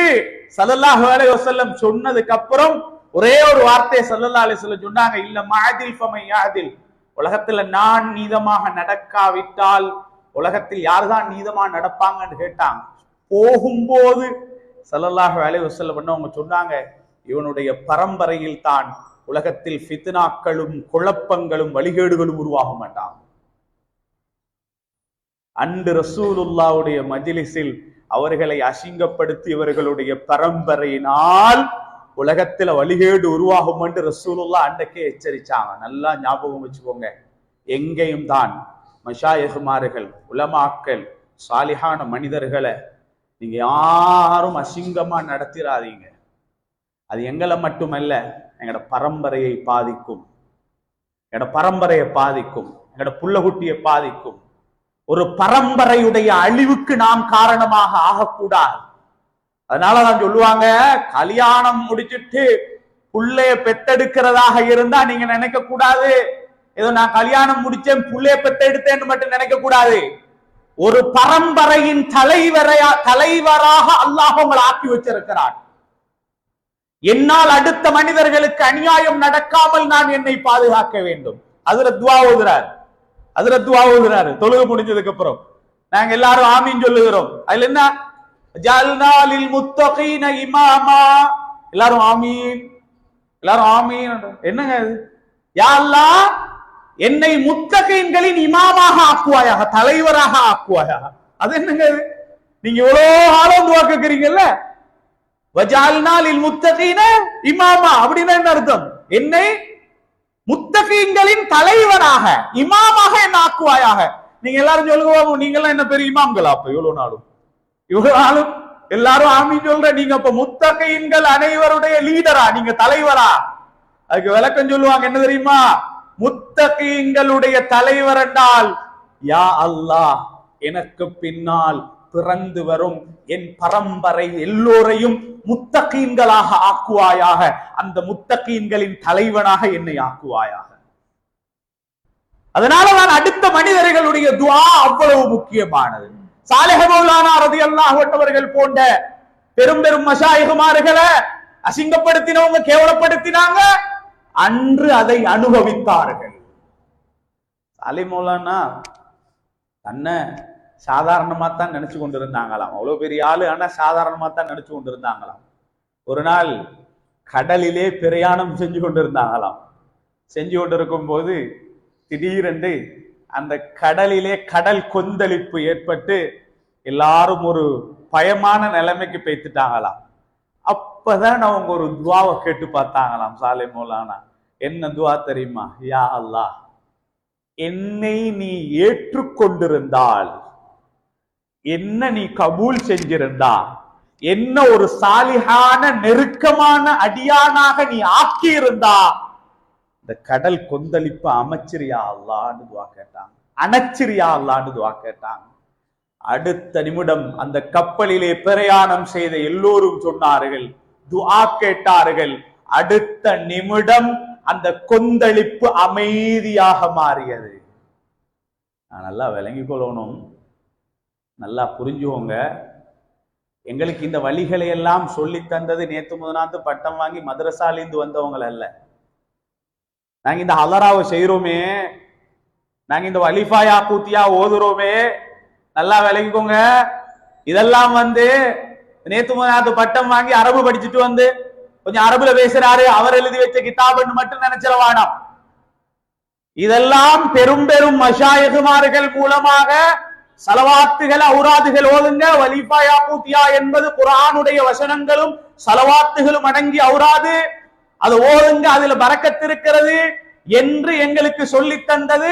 ஸல்லல்லாஹு அலைஹி வஸல்லம் சொன்னதுக்கு அப்புறம் ஒரே ஒரு வார்த்தையை ஸல்லல்லாஹு அலைஹி வஸல்லம் சொன்னாங்க, இல்ல மஅதில் ஃபமை யாதில், உலகத்துல நான் நீதமாக நடக்காவிட்டால் உலகத்தில் யாருதான் நீதமா நடப்பாங்கன்னு கேட்டாங்க. போகும்போது ஸல்லல்லாஹு அலைஹி வஸல்லம் அவங்க சொன்னாங்க, இவனுடைய பரம்பரையில் தான் உலகத்தில் ஃபித்னாக்களும் குழப்பங்களும் வழிகேடுகளும் உருவாக மாட்டாங்க. அன்று ரசூலுல்லாஹ்வுடைய மஜ்லிஸில் அவர்களை அசிங்கப்படுத்தி இவர்களுடைய பரம்பரையினால் உலகத்துல வழிகேடு உருவாகும் என்று ரசூலுல்லாஹ் அன்றைக்கே எச்சரிச்சாங்க. நல்லா ஞாபகம் வச்சுக்கோங்க. எங்கேயும் தான் மஷாயிஹ்மார்கள், உலமாக்கள், சாலிஹான மனிதர்களை நீங்க யாரும் அசிங்கமா நடத்திராதீங்க. அது எங்களை மட்டுமல்ல, எங்களோட பரம்பரையை பாதிக்கும், எங்களோட பரம்பரையை பாதிக்கும், எங்களோட புள்ளகுட்டியை பாதிக்கும். ஒரு பரம்பரையுடைய அழிவுக்கு நாம் காரணமாக ஆகக்கூடாது. அதனாலதான் சொல்லுவாங்க, கல்யாணம் முடிச்சிட்டு புள்ளைய பெத்தெடுக்கிறதாக இருந்தா நீங்க நினைக்க கூடாது, ஏதோ நான் கல்யாணம் முடிச்சேன் புள்ளைய பெத்தெடுத்தேன்னு மட்டும் நினைக்க கூடாது. ஒரு பரம்பரையின் தலைவராக அல்லாஹ் உங்களை ஆக்கி வச்சிருக்கிறான். என்னால் அடுத்த மனிதர்களுக்கு அநியாயம் நடக்காமல் நான் என்னை பாதுகாக்க வேண்டும். அதுல துவா ஓதுறாரு தொழுகை முடிஞ்சதுக்கு அப்புறம். நாங்க எல்லாரும் ஆமீன் சொல்லுகிறோம். அதுல என்ன, ஜஅல்னா லில் முத்தகீன இமாமா, எல்லாரும் ஆமீன், எல்லாரும் ஆமீன். என்னங்க அது? யா அல்லாஹ், என்னை முத்தகீன்களின் இமாமாக ஆக்குவாயாக, தலைவராக ஆக்குவாயாக. அது என்னங்க அது? நீங்க எவ்வளவு காலம் துவா கேக்குறீங்கல்ல, வஜஅல்னா லில் முத்தகீன இமாமா அப்படின்னா என்ன அர்த்தம்? என்னை முத்தகீன்களின் தலைவராக, இமாமாக என்ன ஆக்குவாயாக. நீங்க எல்லாரும் சொல்லுங்க, நீங்க எல்லாம் என்ன பெரிய இமாம்களா? அப்ப இவ்வளவு நாளும் எல்லாரும் ஆமீன் சொல்ற, நீங்க அப்ப முத்தகீன்கள் அனைவருடைய லீடரா, நீங்க தலைவரா? அதுக்கு விளக்கம் சொல்லுவாங்க, என்ன தெரியுமா? முத்தகீன்களுடைய தலைவர் என்றால், யா அல்லாஹ், எனக்கு பின்னால் பிறந்து வரும் என் பரம்பரை எல்லோரையும் முத்தகீன்களாக ஆக்குவாயாக, அந்த முத்தகீன்களின் தலைவனாக என்னை ஆக்குவாயாக. அதனாலதான் அடுத்த மனிதர்களுடைய துஆ அவ்வளவு முக்கியமானது. சாலிஹ் மௌலானா ரலியல்லாஹு அன்ஹு அவர்கள் போன்ற பெரும் பெரும் மஷாயிஹ்மார்களை அசிங்கப்படுத்தினவங்க, கேவலப்படுத்தினாங்க, அன்று அதை அனுபவித்தார்கள். சாலிஹ் மௌலானா தன்னை சாதாரணமா தான் நினைச்சு கொண்டிருந்தாங்களாம். அவ்வளவு பெரிய ஆளு, ஆனா சாதாரணமா தான் நினைச்சு கொண்டிருந்தாங்களாம். ஒரு நாள் கடலிலே பிரயாணம் செஞ்சு கொண்டிருந்தாங்களாம். செஞ்சு கொண்டிருக்கும் போது திடீரென்று அந்த கடலிலே கடல் கொந்தளிப்பு ஏற்பட்டு எல்லாரும் ஒரு பயமான நிலைமைக்கு பேத்துட்டாங்களாம். அப்பதான் அவங்க ஒரு துவாவை கேட்டு பார்த்தாங்களாம் சாலிஹ் மௌலானா. என்ன துவா தெரியுமா? யா அல்லாஹ், என்னை நீ ஏற்றுக்கொண்டிருந்தால், என்ன நீ கபூல் செஞ்சிருந்தா, என்ன ஒரு சாலிஹான நெருக்கமான அடியானாக நீ ஆக்கி இருந்தா, இந்த கடல் கொந்தளிப்பு அமைச்சிரியா அல்லான்னு துவா கேட்டாங்க, அணைச்சிரியா அல்லான்னு துவா கேட்டாங்க. அடுத்த நிமிடம் அந்த கப்பலிலே பிரயாணம் செய்த எல்லோரும் சொன்னார்கள், துஆ கேட்டார்கள். அடுத்த நிமிடம் அந்த கொந்தளிப்பு அமைதியாக மாறியது. நான் நல்லா விளங்கிக் கொள்ளணும், நல்லா புரிஞ்சுவோங்க. எங்களுக்கு இந்த வழிகளை எல்லாம் சொல்லி தந்தது நேத்து முதனாத்து பட்டம் வாங்கி மதரசாலிந்து வந்தவங்க அல்ல. நாங்க இந்த ஹலராவை செய்யறோமே, நாங்க இந்த வலிஃபாயா கூத்தியா ஓதுறோமே, நல்லா விளங்கிக்கோங்க. இதெல்லாம் நேத்து முதனாத்து பட்டம் வாங்கி அரபு படிச்சுட்டு கொஞ்சம் அரபுல பேசுறாரு, அவர் எழுதி வச்ச கிதாபுன்னு மட்டும் நினைச்சிட வேணாம். இதெல்லாம் பெரும் பெரும் மஷாயிஹ்மார்கள் மூலமாக சலவாத்துகள் அவுராதுகள் ஓதுங்க. வலிஃபா யாக்கூத்தியா என்பது குர்ஆனுடைய வசனங்களும் சலவாத்துகளும் அடங்கி அவுராது, அது ஓதுங்க, அதுல பரக்கத்து இருக்கிறது என்று எங்களுக்கு சொல்லி தந்தது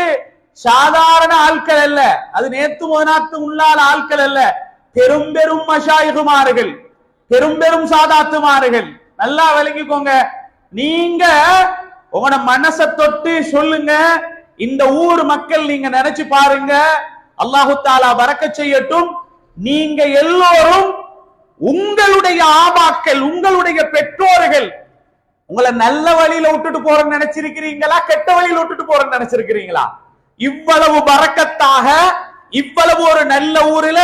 சாதாரண ஆட்கள் அல்ல, அது நேத்து முதநாத்து உள்ளான ஆட்கள் அல்ல, பெரும் பெரும் மஷாயிகுமார்கள், பெரும் பெரும் சாதாத்துமார்கள். நல்லா விளங்கிக்கோங்க. நீங்க உங்களோட மனசை தொட்டு சொல்லுங்க, இந்த ஊர் மக்கள் நீங்க நினைச்சு பாருங்க, அல்லாஹு தஆலா பரக்கத் செய்யட்டும். நீங்க எல்லோரும் உங்களுடைய ஆபாக்கள், உங்களுடைய பெற்றோர்கள் உங்களை நல்ல வழியில விட்டுட்டு போறேன்னு நினைச்சிருக்கிறீங்களா, கெட்ட வழியில விட்டுட்டு போறேன்னு நினைச்சிருக்கிறீங்களா? இவ்வளவு பரக்கத்தாக, இவ்வளவு ஒரு நல்ல ஊரில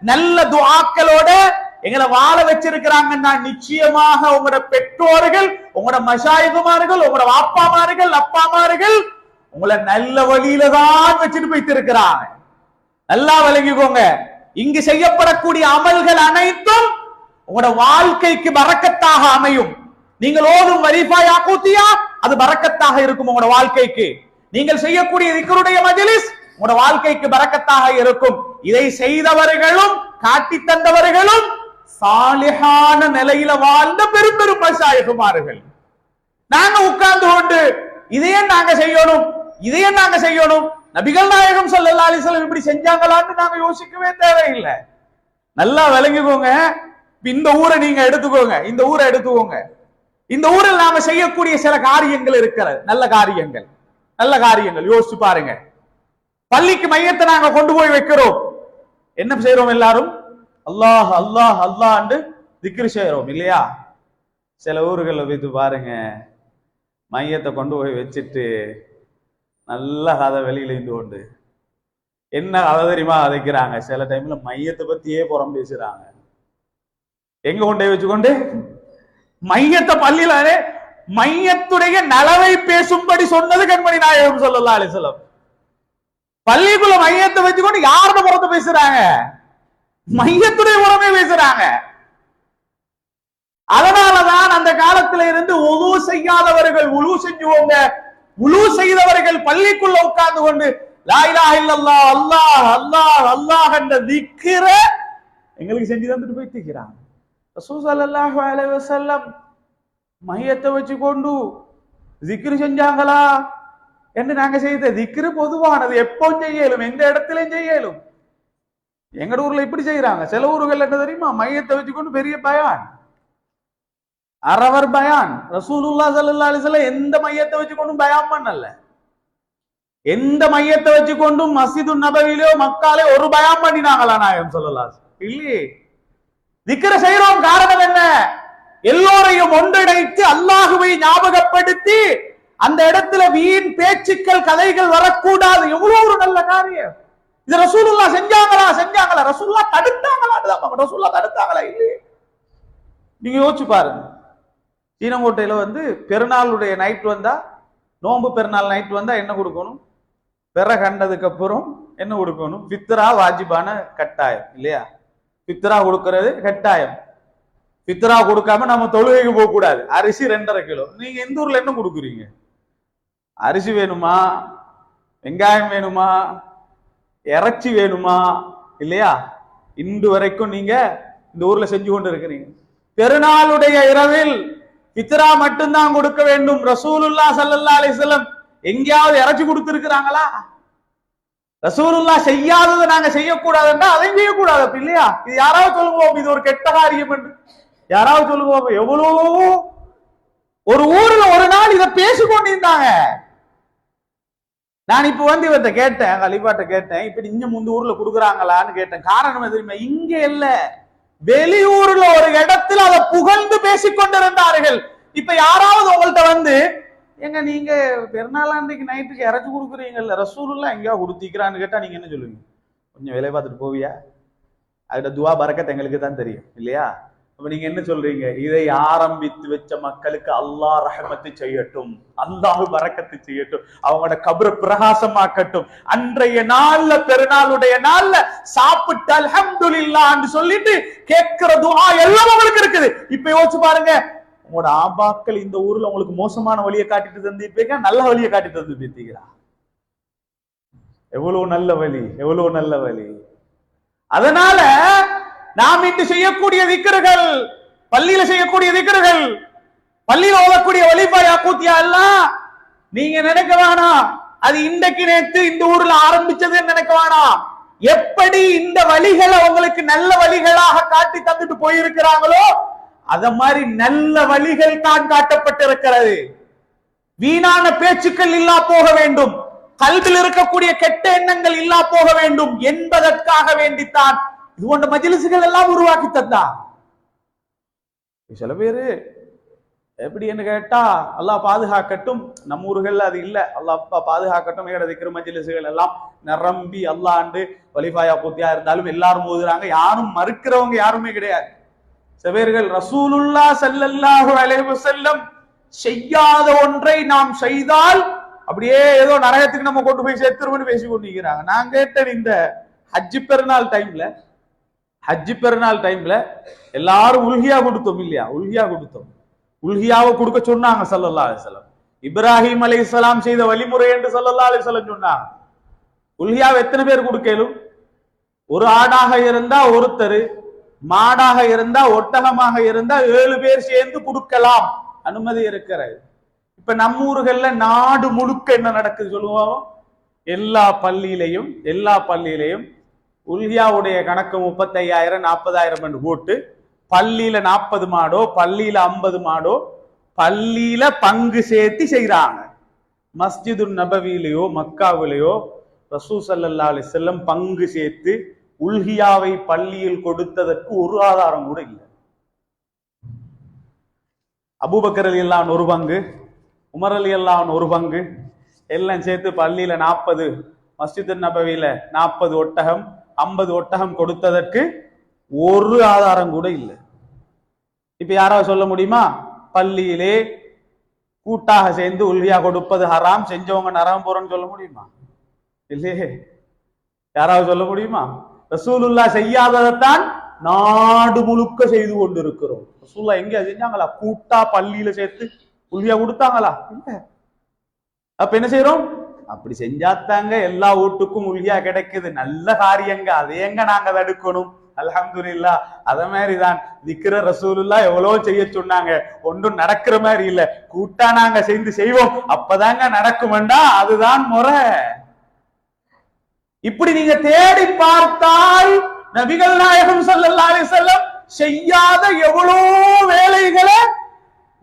நல்ல துஆக்களோட எங்களை வாழ வச்சிருக்கிறாங்கன்னா நிச்சயமாக உங்களோட பெற்றோர்கள், உங்களோட மஷாயிகுமார்கள், உங்களோட வாப்பாமார்கள், அப்பாமார்கள் உங்களை நல்ல வழியில தான் வச்சுட்டு போயிட்டு இருக்கிறாங்க. நல்லா விளங்கிக்கோங்க. இங்கு செய்யப்படக்கூடிய அமல்கள் அனைத்தும் உங்களோட வாழ்க்கைக்கு பரக்கத்தாக அமையும். நீங்கள் ஓதும் வலிஃபா யாக்கூத்தியா அது பரக்கத்தாக இருக்கும் உங்களோட வாழ்க்கைக்கு. நீங்கள் செய்யக்கூடிய திக்ருடைய மஜ்லிஸ் உங்களோட வாழ்க்கைக்கு பரக்கத்தாக இருக்கும். இதை செய்தவர்களும் காட்டி தந்தவர்களும் சாலிஹான நிலையில வாழ்ந்த பெரும் பெரும் மஷாயிகுமார்கள். நாங்க உட்கார்ந்து கொண்டு இதையே நாங்க செய்யணும், இதையே நாங்க செய்யணும், நபிகள் நாயகம் ஸல்லல்லாஹு அலைஹி வஸல்லம் இப்படி செஞ்சாங்களான்னு நாங்க யோசிக்கவே தேவையில்லை. நல்லா விளங்கிக்கோங்க. இந்த ஊரை நீங்க எடுத்துக்கோங்க, இந்த ஊரை எடுத்துக்கோங்க. இந்த ஊரில் நாம செய்யக்கூடிய சில காரியங்கள் இருக்கிறது, நல்ல காரியங்கள், நல்ல காரியங்கள். யோசிச்சு பாருங்க. பள்ளிக்கு மையத்தை நாங்க கொண்டு போய் வைக்கிறோம், என்ன செய்யறோம்? எல்லாரும் அல்லாஹ் அல்லாஹ் அல்லாஹ் திக்ர் செய்யறோம் இல்லையா? சில ஊர்களில் போய்த்து பாருங்க, மையத்தை கொண்டு போய் வச்சுட்டு நல்ல கதை வெளியில இருந்து கொண்டு என்ன கதை தெரியுமா கதைக்கிறாங்க. சில டைம்ல மையத்தை பத்தியே புறம் பேசுறாங்க. எங்க கொண்டே வச்சுக்கொண்டு மையத்தை பள்ளியில மையத்துடைய நலவை பேசும்படி சொன்னது கண்மணி நாயகம் ஸல்லல்லாஹு அலைஹி வஸல்லம். பள்ளிக்குள்ள மையத்தை வச்சுக்கொண்டு யாரோட புறத்தை பேசுறாங்க? மையத்துடைய புறமே பேசுறாங்க. அதனாலதான் அந்த காலத்துல இருந்து உலு செய்யாதவர்கள் உலு செஞ்சுவோங்க, உலு செய்தவர்கள் பள்ளிக்குள்ள உட்கார்ந்து கொண்டு லா இலாஹ இல்லல்லாஹ் அல்லாஹ் அல்லாஹ் அல்லாஹ் என்ற திக்ர எங்களுக்கு செஞ்சு தந்துட்டு போயிட்டு இருக்கிறாங்க. ரசூல் ஸல்லல்லாஹு அலைஹி வஸல்லம் மையத்தை வச்சு கொண்டு திக்ரு செஞ்சாங்களா என்று நாங்க செய்த திக்ரு பொதுவானது, எப்பவும் செய்யலும், எந்த இடத்திலையும் செய்யலும். எங்க ஊர்ல இப்படி செய்யறாங்க. சில ஊர்கள் என்ன தெரியுமா, மையத்தை வச்சுக்கொண்டு பெரிய பயான், அரவர் பயான். ரசூலுல்லாஹி ஸல்லல்லாஹு அலைஹி வஸல்லம் எந்த மையத்தை வச்சுக்கொண்டும் பயான் பண்ணல. எந்த மையத்தை வச்சுக்கொண்டும் மஸ்ஜிது நபவியிலோ மக்காலே ஒரு பயான் பண்ணினாங்களா நாயகம் ஸல்லல்லாஹு அலைஹி வஸல்லம்? இல்லையே. திக்ர செய்யறோம். காரணம் என்ன? எல்லோரையும் ஒன்றிணைத்து அல்லாஹுவை ஞாபகப்படுத்தி அந்த இடத்துல வீண் பேச்சுக்கள் கதைகள் வரக்கூடாது. எவ்வளவு ஒரு நல்ல காரியம் இது. ரசூலுல்லாஹ் செஞ்சாங்களா? செஞ்சாங்களா? ரசூலுல்லாஹ் தடுத்தாங்களா? ரசூலுல்லாஹ் தடுத்தாங்களா? இல்லையே. நீங்க யோசிச்சு பாருங்க. சீனங்கோட்டையில பெருநாளுடைய நைட் வந்தா, நோன்பு பெருநாள் நைட் வந்தா என்ன கொடுக்கணும்? பெற கண்டதுக்கு அப்புறம் என்ன கொடுக்கணும்? பித்ரா வாஜிபான கட்டாயம் இல்லையா? பித்ரா கொடுக்கிறது கட்டாயம். பித்ரா கொடுக்காம நம்ம தொழுகைக்கு போக கூடாது. அரிசி 2.5 கிலோ. நீங்க எந்த ஊர்ல என்ன கொடுக்குறீங்க? அரிசி வேணுமா, வெங்காயம் வேணுமா, இறைச்சி வேணுமா இல்லையா? இன்று வரைக்கும் நீங்க இந்த ஊர்ல செஞ்சு கொண்டு இருக்கிறீங்க. பெருநாளுடைய இரவில் பித்ரா மட்டும்தான் கொடுக்க வேண்டும். ரசூலுல்லாஹ் ஸல்லல்லாஹு அலைஹி வஸல்லம் எங்கேயாவது இறைச்சி கொடுத்திருக்கிறாங்களா? ரசூலுல்லாஹ் செய்யாததை நாங்க செய்யக்கூடாதுன்னா அதையும் செய்யக்கூடாது இல்லையா? இது யாராவது சொல்லுவோம் இது ஒரு கெட்ட காரியம் என்று யாராவது சொல்லுவோம்? எவ்வளவு ஒரு ஊர்ல ஒரு நாள் இதை பேசிக்கொண்டிருந்தாங்க. நான் இப்ப இவர்கிட்ட கேட்டேன், கலிபாட்ட கேட்டேன், இப்படி இங்க முந்த ஊர்ல கொடுக்குறாங்களான்னு கேட்டேன். காரணம் தெரியுமா? இங்க இல்ல, வெளியூர்ல ஒரு இடத்துல அதை புகழ்ந்து பேசிக்கொண்டிருந்தார்கள். இப்ப யாராவது உங்கள்கிட்ட எங்க நீங்க பெருநாளாண்டைக்கு நைட்டுக்கு இறைச்சி கொடுக்குறீங்கல்ல, ரசூலுல்லாஹ் எங்கேயா கொடுத்திக்கிறான்னு கேட்டா நீங்க என்ன சொல்லுவீங்க? கொஞ்சம் வேலை பார்த்துட்டு போவியா? அதுல துவா பரக்கத் எங்களுக்கு தான் தெரியும் இல்லையா? அப்ப நீங்க என்ன சொல்றீங்க? இதை ஆரம்பித்து வச்ச மக்களுக்கு அல்லாஹ் ரஹமத்து செய்யட்டும், அல்லாஹ் பரக்கத்து செய்யட்டும், அவங்களோட கபர பிரகாசமாக்கட்டும். அன்றைய நாள்ல, பெருநாளுடைய நாள்ல சாப்பிட்டு அல்ஹம்துலில்லாஹ்னு சொல்லிட்டு கேட்கிற துஆ எல்லாம் உங்களுக்கு இருக்குது. இப்ப யோசிச்சு பாருங்க, உங்களோட ஆபாக்கள் இந்த ஊர்ல உங்களுக்கு மோசமான வழியை காட்டிட்டு தந்துப்பீங்க, நல்ல வழியை காட்டிட்டு தந்து பேத்தீங்களா? எவ்வளவு நல்ல வழி, எவ்வளவு நல்ல வழி. அதனால நாம் இன்று செய்யக்கூடிய திக்ருகள், பள்ளியில செய்யக்கூடிய திக்ருகள், பள்ளியில ஓதக்கூடிய வலிஃபா யாக்கூத்தியா எல்லாம் நீங்க நினைக்க வேணாம் அது இன்றைக்கு நேற்று இந்த ஊர்ல ஆரம்பிச்சதுன்னு நினைக்க வேணாம். எப்படி இந்த வழிகளை உங்களுக்கு நல்ல வழிகளாக காட்டி தந்துட்டு போயிருக்கிறாங்களோ அத மாதிரி நல்ல வழிகள் தான் காட்டப்பட்டிருக்கிறது. வீணான பேச்சுக்கள் இல்லா போக வேண்டும், கல்வியில் இருக்கக்கூடிய கெட்ட எண்ணங்கள் இல்லா போக வேண்டும் என்பதற்காக வேண்டித்தான் இது போன்ற மஜ்லிஸ்கள் எல்லாம் உருவாக்கி தந்தா. சில பேரு எப்படி என்று கேட்டா அல்லாஹ் பாதுகாக்கட்டும், நம்ம ஊர்கள்ல அது இல்ல, அல்லாஹ் பாதுகாக்கட்டும். திக்ர் மஜ்லிஸ்கள் எல்லாம் நிரம்பி அல்லாண்டு வலிஃபாயா பூத்தியா இருந்தாலும் எல்லாரும் ஓதுறாங்க, யாரும் மறுக்கிறவங்க யாருமே கிடையாது. சில பேர்கள் ரசூலுல்லாஹ் ஸல்லல்லாஹு அலைஹி வஸல்லம் செய்யாத ஒன்றை நாம் செய்தால் அப்படியே ஏதோ நரகத்துக்கு நம்ம கொண்டு போய் சேர்த்துருவோம்னு பேசி கொண்டிருக்கிறாங்க. நான் கேட்டேன், இந்த ஹஜ்ஜி பெருநாள் டைம்ல எல்லாரும் உல்ஹியா கொடுத்தோம் இல்லையா? உல்ஹியா கொடுத்தோம். உல்ஹியாவை கொடுக்க சொன்னாங்க ஸல்லல்லாஹு அலைஹி வஸல்லம். இப்ராஹிம் அலைஹிஸ்ஸலாம் செய்த வழிமுறை என்று ஸல்லல்லாஹு அலைஹி வஸல்லம் சொன்னாங்க. உல்ஹியாவை எத்தனை பேர் கொடுக்கலும்? ஒரு ஆடாக இருந்தா ஒருத்தர், மாடாக இருந்தா ஒட்டகமாக இருந்தா 7 பேர் சேர்ந்து கொடுக்கலாம், அனுமதி இருக்கிறது. இப்ப நம்ம ஊர்கள்ல நாடு முழுக்க என்ன நடக்குது சொல்லுவோம்? எல்லா பள்ளியிலையும் உல்ஹியாவுடைய கணக்கு 35,000 40,000 என்று போட்டு பள்ளியில 40 மாடோ பள்ளியில 50 மாடோ பள்ளியில பங்கு சேர்த்து செய்யறாங்க. மஸ்ஜிது நபவியிலேயோ மக்காவிலேயோ ரசூல் ஸல்லல்லாஹு அலைஹி வஸல்லம் பங்கு சேர்த்து உல்ஹியாவை பள்ளியில் கொடுத்ததற்கு ஒரு ஆதாரம் கூட இல்லை. அபூபக்கர் ரலியல்லாஹு அன்ஹு ஒரு பங்கு, உமர் ரலியல்லாஹு அன்ஹு ஒரு பங்கு, எல்லாம் சேர்த்து பள்ளியில 40, மஸ்ஜித் நபவியில 40 ஒட்டகம் 50 ஒட்டகம் கொடுத்ததற்கு ஒரு ஆதாரம் கூட இல்லை. இப்ப யாராவது சொல்ல முடியுமா பள்ளியிலே கூட்டாக சேர்ந்து உல்ஹியா கொடுப்பது ஹராம், செஞ்சவங்க நரகம் போறன்னு சொல்ல முடியுமா? இல்லையே. யாராவது சொல்ல முடியுமா? ரசூலுல்லாஹ் செய்யாததைத்தான் நாடு முழுக்க செய்து கொண்டிருக்கிறோம். ரசூலுல்லாஹ் எங்க செஞ்சாங்களா? கூட்டா பள்ளியில சேர்த்து உல்ஹியா கொடுத்தாங்களா? இல்ல. அப்ப என்ன செய்யறோம்? அப்படி செஞ்சாத்தாங்க எல்லா வீட்டுக்கும் உல்ஹியா கிடைக்குது, நல்ல காரியங்க, அதையங்க நாங்க தடுக்கணும். அல்ஹம்துலில்லாஹ். அத மாதிரிதான் திக்ர ரசூலுல்லாஹ் எவ்வளவு செய்ய சொன்னாங்க, ஒன்றும் நடக்கிற மாதிரி இல்ல, கூட்டா நாங்க சேர்ந்து செய்வோம், அப்பதாங்க நடக்கும்டா, அதுதான் முறை. இப்படி நீங்க தேடி பார்த்தால் நபிகள் நாயகம் ஸல்லல்லாஹு அலைஹி வஸல்லம் செய்யாத எவ்வளோ வேலைகளை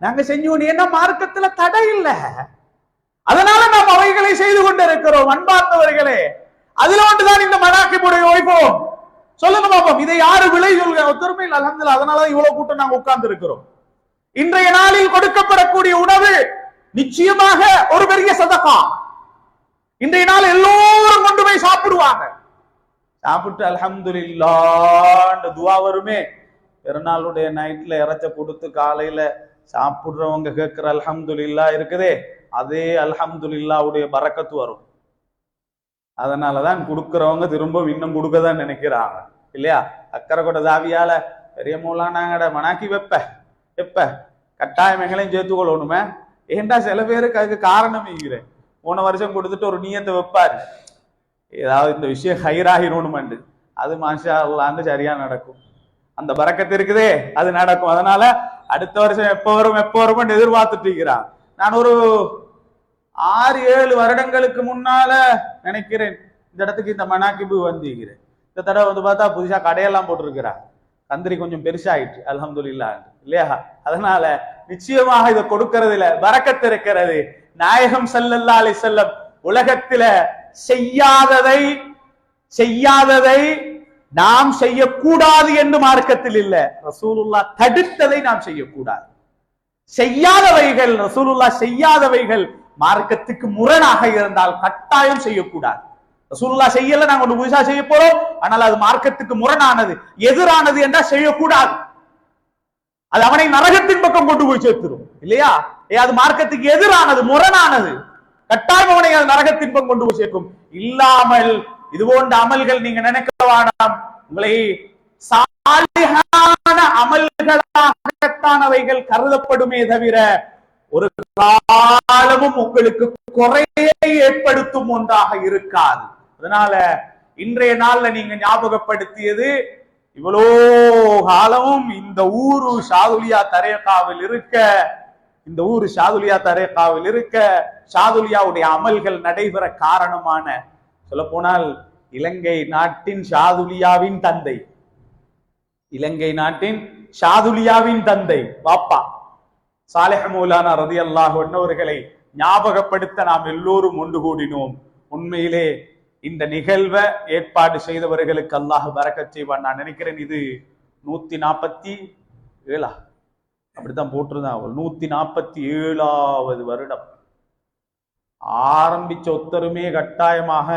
நாங்க செஞ்சோம். என்ன மார்க்கத்துல தடை இல்ல, அதனால நாம் அவைகளை செய்து கொண்டிருக்கிறோம். அன்பார்ந்தவர்களே, அதுல ஒன்றுதான் இந்த மனாக்கிபுடைய வைபவம். சொல்லுங்க பாப்போம், இதை யாரு விலை சொல்லுங்க? ஒருத்தருமே இல்லை. அல்ஹம்துலில்லாஹ். அதனாலதான் இவ்வளவு கூட்டம் நாங்க உட்கார்ந்து இருக்கிறோம். இன்றைய நாளில் கொடுக்கப்படக்கூடிய உணவு நிச்சயமாக ஒரு பெரிய சதகா. இன்றைய நாள் எல்லோரும் கொண்டு போய் சாப்பிடுவாங்க. சாப்பிட்டு அல்ஹம்துலில்லாஹ் துஆ வருமே. பெருநாளுடைய நைட்ல இறைச்ச கொடுத்து காலையில சாப்பிடுறவங்க கேட்கிற அல்ஹம்துலில்லாஹ் இருக்குதே, அதே அல்ஹம்துலில்லாஹ்வுடைய பரக்கத்து வரும். அதனாலதான் கொடுக்கிறவங்க திரும்ப இன்னும் கொடுக்கதான் நினைக்கிறாங்க இல்லையா? அக்கறை கொண்ட தாவியால பெரிய மூலானாங்கட மனாக்கி எப்ப கட்டாயம் எங்களையும் சேர்த்துக்கொள்ளணுமே. ஏண்டா சில பேருக்கு அதுக்கு காரணம் இருக்கிறேன். போன வருஷம் கொடுத்துட்டு ஒரு நியத்தை வைப்பாரு, ஏதாவது இந்த விஷயம் ஹைராகிரணுமெண்டு, அது மாஷா அல்லாஹ்னு சரியா நடக்கும். அந்த பரக்கத்து இருக்குதே, அது நடக்கும். அதனால அடுத்த வருஷம் எப்ப வரும் எதிர்பார்த்துட்டு இருக்கிறான். நான் ஒரு 6-7 வருடங்களுக்கு முன்னால நினைக்கிறேன் இந்த இடத்துக்கு இந்த மனாக்கிபு வந்திருக்கிறேன். இந்த தடவை வந்து பார்த்தா புதுசா கடையெல்லாம் போட்டிருக்கிறான். கந்திரி கொஞ்சம் பெருசாயிட்டு அல்ஹம்துலில்லாஹ் இல்லையா? அதனால நிச்சயமாக இதை கொடுக்கறதுல பரக்கத்து இருக்கிறது. நாயகம் ஸல்லல்லாஹு அலைஹி வஸல்லம் உலகத்தில செய்யாததை நாம் செய்யக்கூடாது என்று மார்க்கத்தில் இல்ல. ரசூலுல்லாஹ் தடுத்ததை நாம் செய்யக்கூடாது. செய்யாதவைகள் ரசூலுல்லாஹ் செய்யாதவைகள் மார்க்கத்துக்கு முரணாக இருந்தால் கட்டாயம் செய்யக்கூடாது. ரசூலுல்லாஹ் செய்யல, நாங்க ஒன்று புதுசா செய்ய போறோம், ஆனால் அது மார்க்கத்துக்கு முரணானது எதிரானது என்றால் செய்யக்கூடாது. அது அவனை நரகத்தின் பக்கம் கொண்டு போய் சேர்த்துரும் இல்லையா? அது மார்க்கத்துக்கு எதிரானது, முரணானது, கட்டாயம் அவனை அது நரகத்தின் பக்கம் கொண்டு போய் சேர்க்கும். இல்லாமல் இது போன்ற அமல்கள் நீங்க நினைக்க வேண்டாம், உங்களை சாலிஹான அமல்களாகத்தான் அவைகள் கருதப்படுமே தவிர ஒரு காலமும் உங்களுக்கு குறையை ஏற்படுத்தும் ஒன்றாக இருக்காது. அதனால இன்றைய நாள்ல நீங்க ஞாபகப்படுத்தியது இவ்வளோ காலமும் இந்த ஊரு ஷாதுலியா தரேகாவில் இருக்க, இந்த ஊரு ஷாதுலியா தரேகாவில் இருக்க, ஷாதுலியாவுடைய அமல்கள் நடைபெற காரணமான, சொல்ல போனால் இலங்கை நாட்டின் ஷாதுலியாவின் தந்தை, இலங்கை நாட்டின் ஷாதுலியாவின் தந்தை பாப்பா சாலிஹ் மௌலானா ரலியல்லாஹு அன்ஹு அவர்களை ஞாபகப்படுத்த நாம் எல்லோரும் ஒன்று கூடினோம். உண்மையிலே இந்த நிகழ்வை ஏற்பாடு செய்தவர்களுக்கு அல்லாஹ் பரக்கத் செய்வான். நான் நினைக்கிறேன் இது 147 அப்படித்தான் போட்டிருந்தான். 147வது வருடம் ஆரம்பிச்ச ஒத்தருமே கட்டாயமாக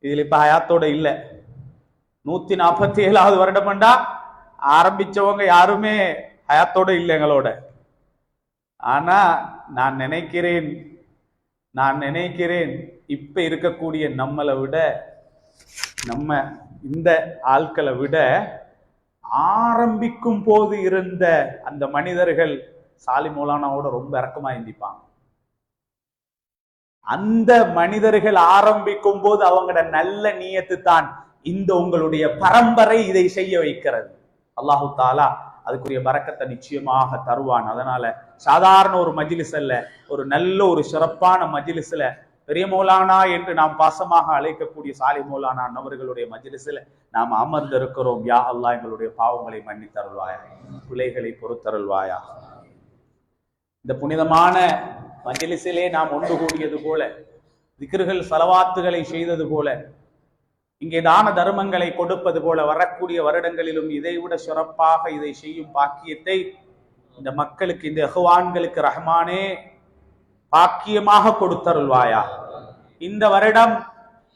இதுல இப்ப ஹயாத்தோட இல்ல. 147வது வருடம்டா ஆரம்பிச்சவங்க யாருமே ஹயாத்தோட இல்லை எங்களோட. ஆனா நான் நினைக்கிறேன் இப்ப இருக்கக்கூடிய நம்மளை விட, நம்ம இந்த ஆட்களை விட ஆரம்பிக்கும் போது இருந்த அந்த மனிதர்கள் சாலி மௌலானாவோட ரொம்ப இறக்கமா இருந்திப்பாங்க. அந்த மனிதர்கள் ஆரம்பிக்கும் போது அவங்களோட நல்ல நியத்து தான் இந்த உங்களுடைய பரம்பரை இதை செய்ய வைக்கிறது. அல்லாஹு தாலா அதுக்குரிய பரக்கத்தை நிச்சயமாக தருவான். அதனால சாதாரண ஒரு மஜ்லிஸ் அல்ல, ஒரு நல்ல ஒரு சிறப்பான மஜ்லிஸ்ல பெரிய மௌலானா என்று நாம் பாசமாக அழைக்கக்கூடிய சாலி மௌலானா அவர்களுடைய மஜ்லிஸ்ல நாம் அமர்ந்திருக்கிறோம். யா அல்லாஹ் எங்களுடைய பாவங்களை மன்னித்தருள்வாயா, பிழைகளை பொறுத்தருள்வாயா. இந்த புனிதமான மஜ்லிஸிலே நாம் ஒன்று கூடியது போல, திக்ர்கள் ஸலவாத்துகளை செய்தது போல, இங்கே தான தர்மங்களை கொடுப்பது போல, வரக்கூடிய வருடங்களிலும் இதைவிட சிறப்பாக இதை செய்யும் பாக்கியத்தை இந்த மக்களுக்கு, இந்த இஹ்வான்களுக்கு ரஹ்மானே பாக்கியமாக கொடுத்தருள்வாயா. இந்த வருடம்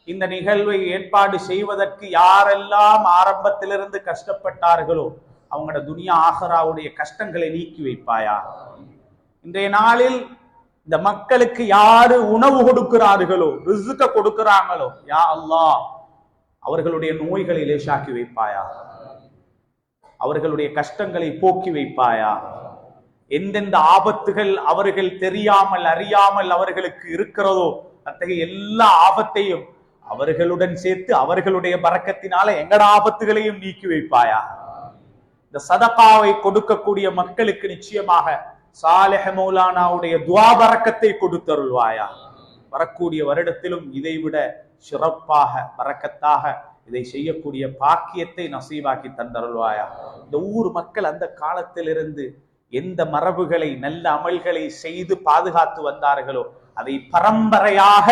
இந்த நிகழ்வை ஏற்பாடு செய்வதற்கு யாரெல்லாம் ஆரம்பத்திலிருந்து கஷ்டப்பட்டார்களோ அவங்களோட துனியா ஆஹராவுடைய கஷ்டங்களை நீக்கி வைப்பாயா. இன்றைய நாளில் இந்த மக்களுக்கு யாரு உணவு கொடுக்கிறார்களோ, ரிஸ்க கொடுக்கிறாங்களோ, யா அல்லாஹ் அவர்களுடைய நோய்களை லேசாக்கி வைப்பாயா, அவர்களுடைய கஷ்டங்களை போக்கி வைப்பாயா. எந்தெந்த ஆபத்துகள் அவர்கள் தெரியாமல் அறியாமல் அவர்களுக்கு இருக்கிறதோ அத்தகைய எல்லா ஆபத்தையும் அவர்களுடன் சேர்த்து அவர்களுடைய பரக்கத்தினால எங்கட ஆபத்துகளையும் நீக்கி வைப்பாயா. இந்த சதகாவை கொடுக்கக்கூடிய மக்களுக்கு நிச்சயமாக சாலிஹ் மௌலானாவுடைய துஆ பரக்கத்தை கொடுத்தருள்வாயா. வரக்கூடிய வருடத்திலும் இதைவிட சிறப்பாக பரக்கத்தாக இதை செய்யக்கூடிய பாக்கியத்தை நசீவாக்கி தந்தருள்வாயா. இந்த ஊர் மக்கள் அந்த காலத்திலிருந்து எந்த மரபுகளை, நல்ல அமல்களை செய்து பாதுகாத்து வந்தார்களோ அதை பரம்பரையாக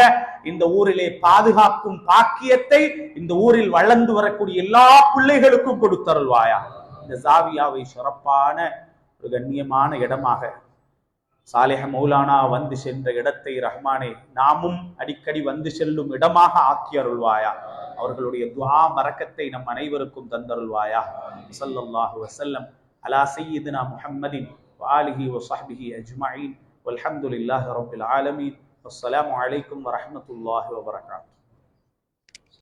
இந்த ஊரிலே பாதுகாக்கும் பாக்கியத்தை இந்த ஊரில் வளர்ந்து வரக்கூடிய எல்லா பிள்ளைகளுக்கும் கொடுத்தருள்வாயா. இந்த ஜாவியாவை சிறப்பான ஒரு கண்ணியமான இடமாக, சாலிஹ் மௌலானா வந்து சென்ற இடத்தை ரஹ்மானே நாமும் அடிக்கடி வந்து செல்லும் இடமாக ஆக்கி அருள்வாயா. அவர்களுடைய துஆ பரக்கத்தை நம் அனைவருக்கும் தந்தருள்வாயா. ஸல்லல்லாஹு வஸல்லம் அலா சய்யிதினா முஹம்மதின் வ ஆலிஹி வ ஸஹ்பிஹி அஜ்மஈன் வல்ஹம்துலில்லாஹி ரப்பில் ஆலமீன். வஸ்ஸலாமு அலைக்கும் வ ரஹ்மத்துல்லாஹி வ பரகாத்துஹு.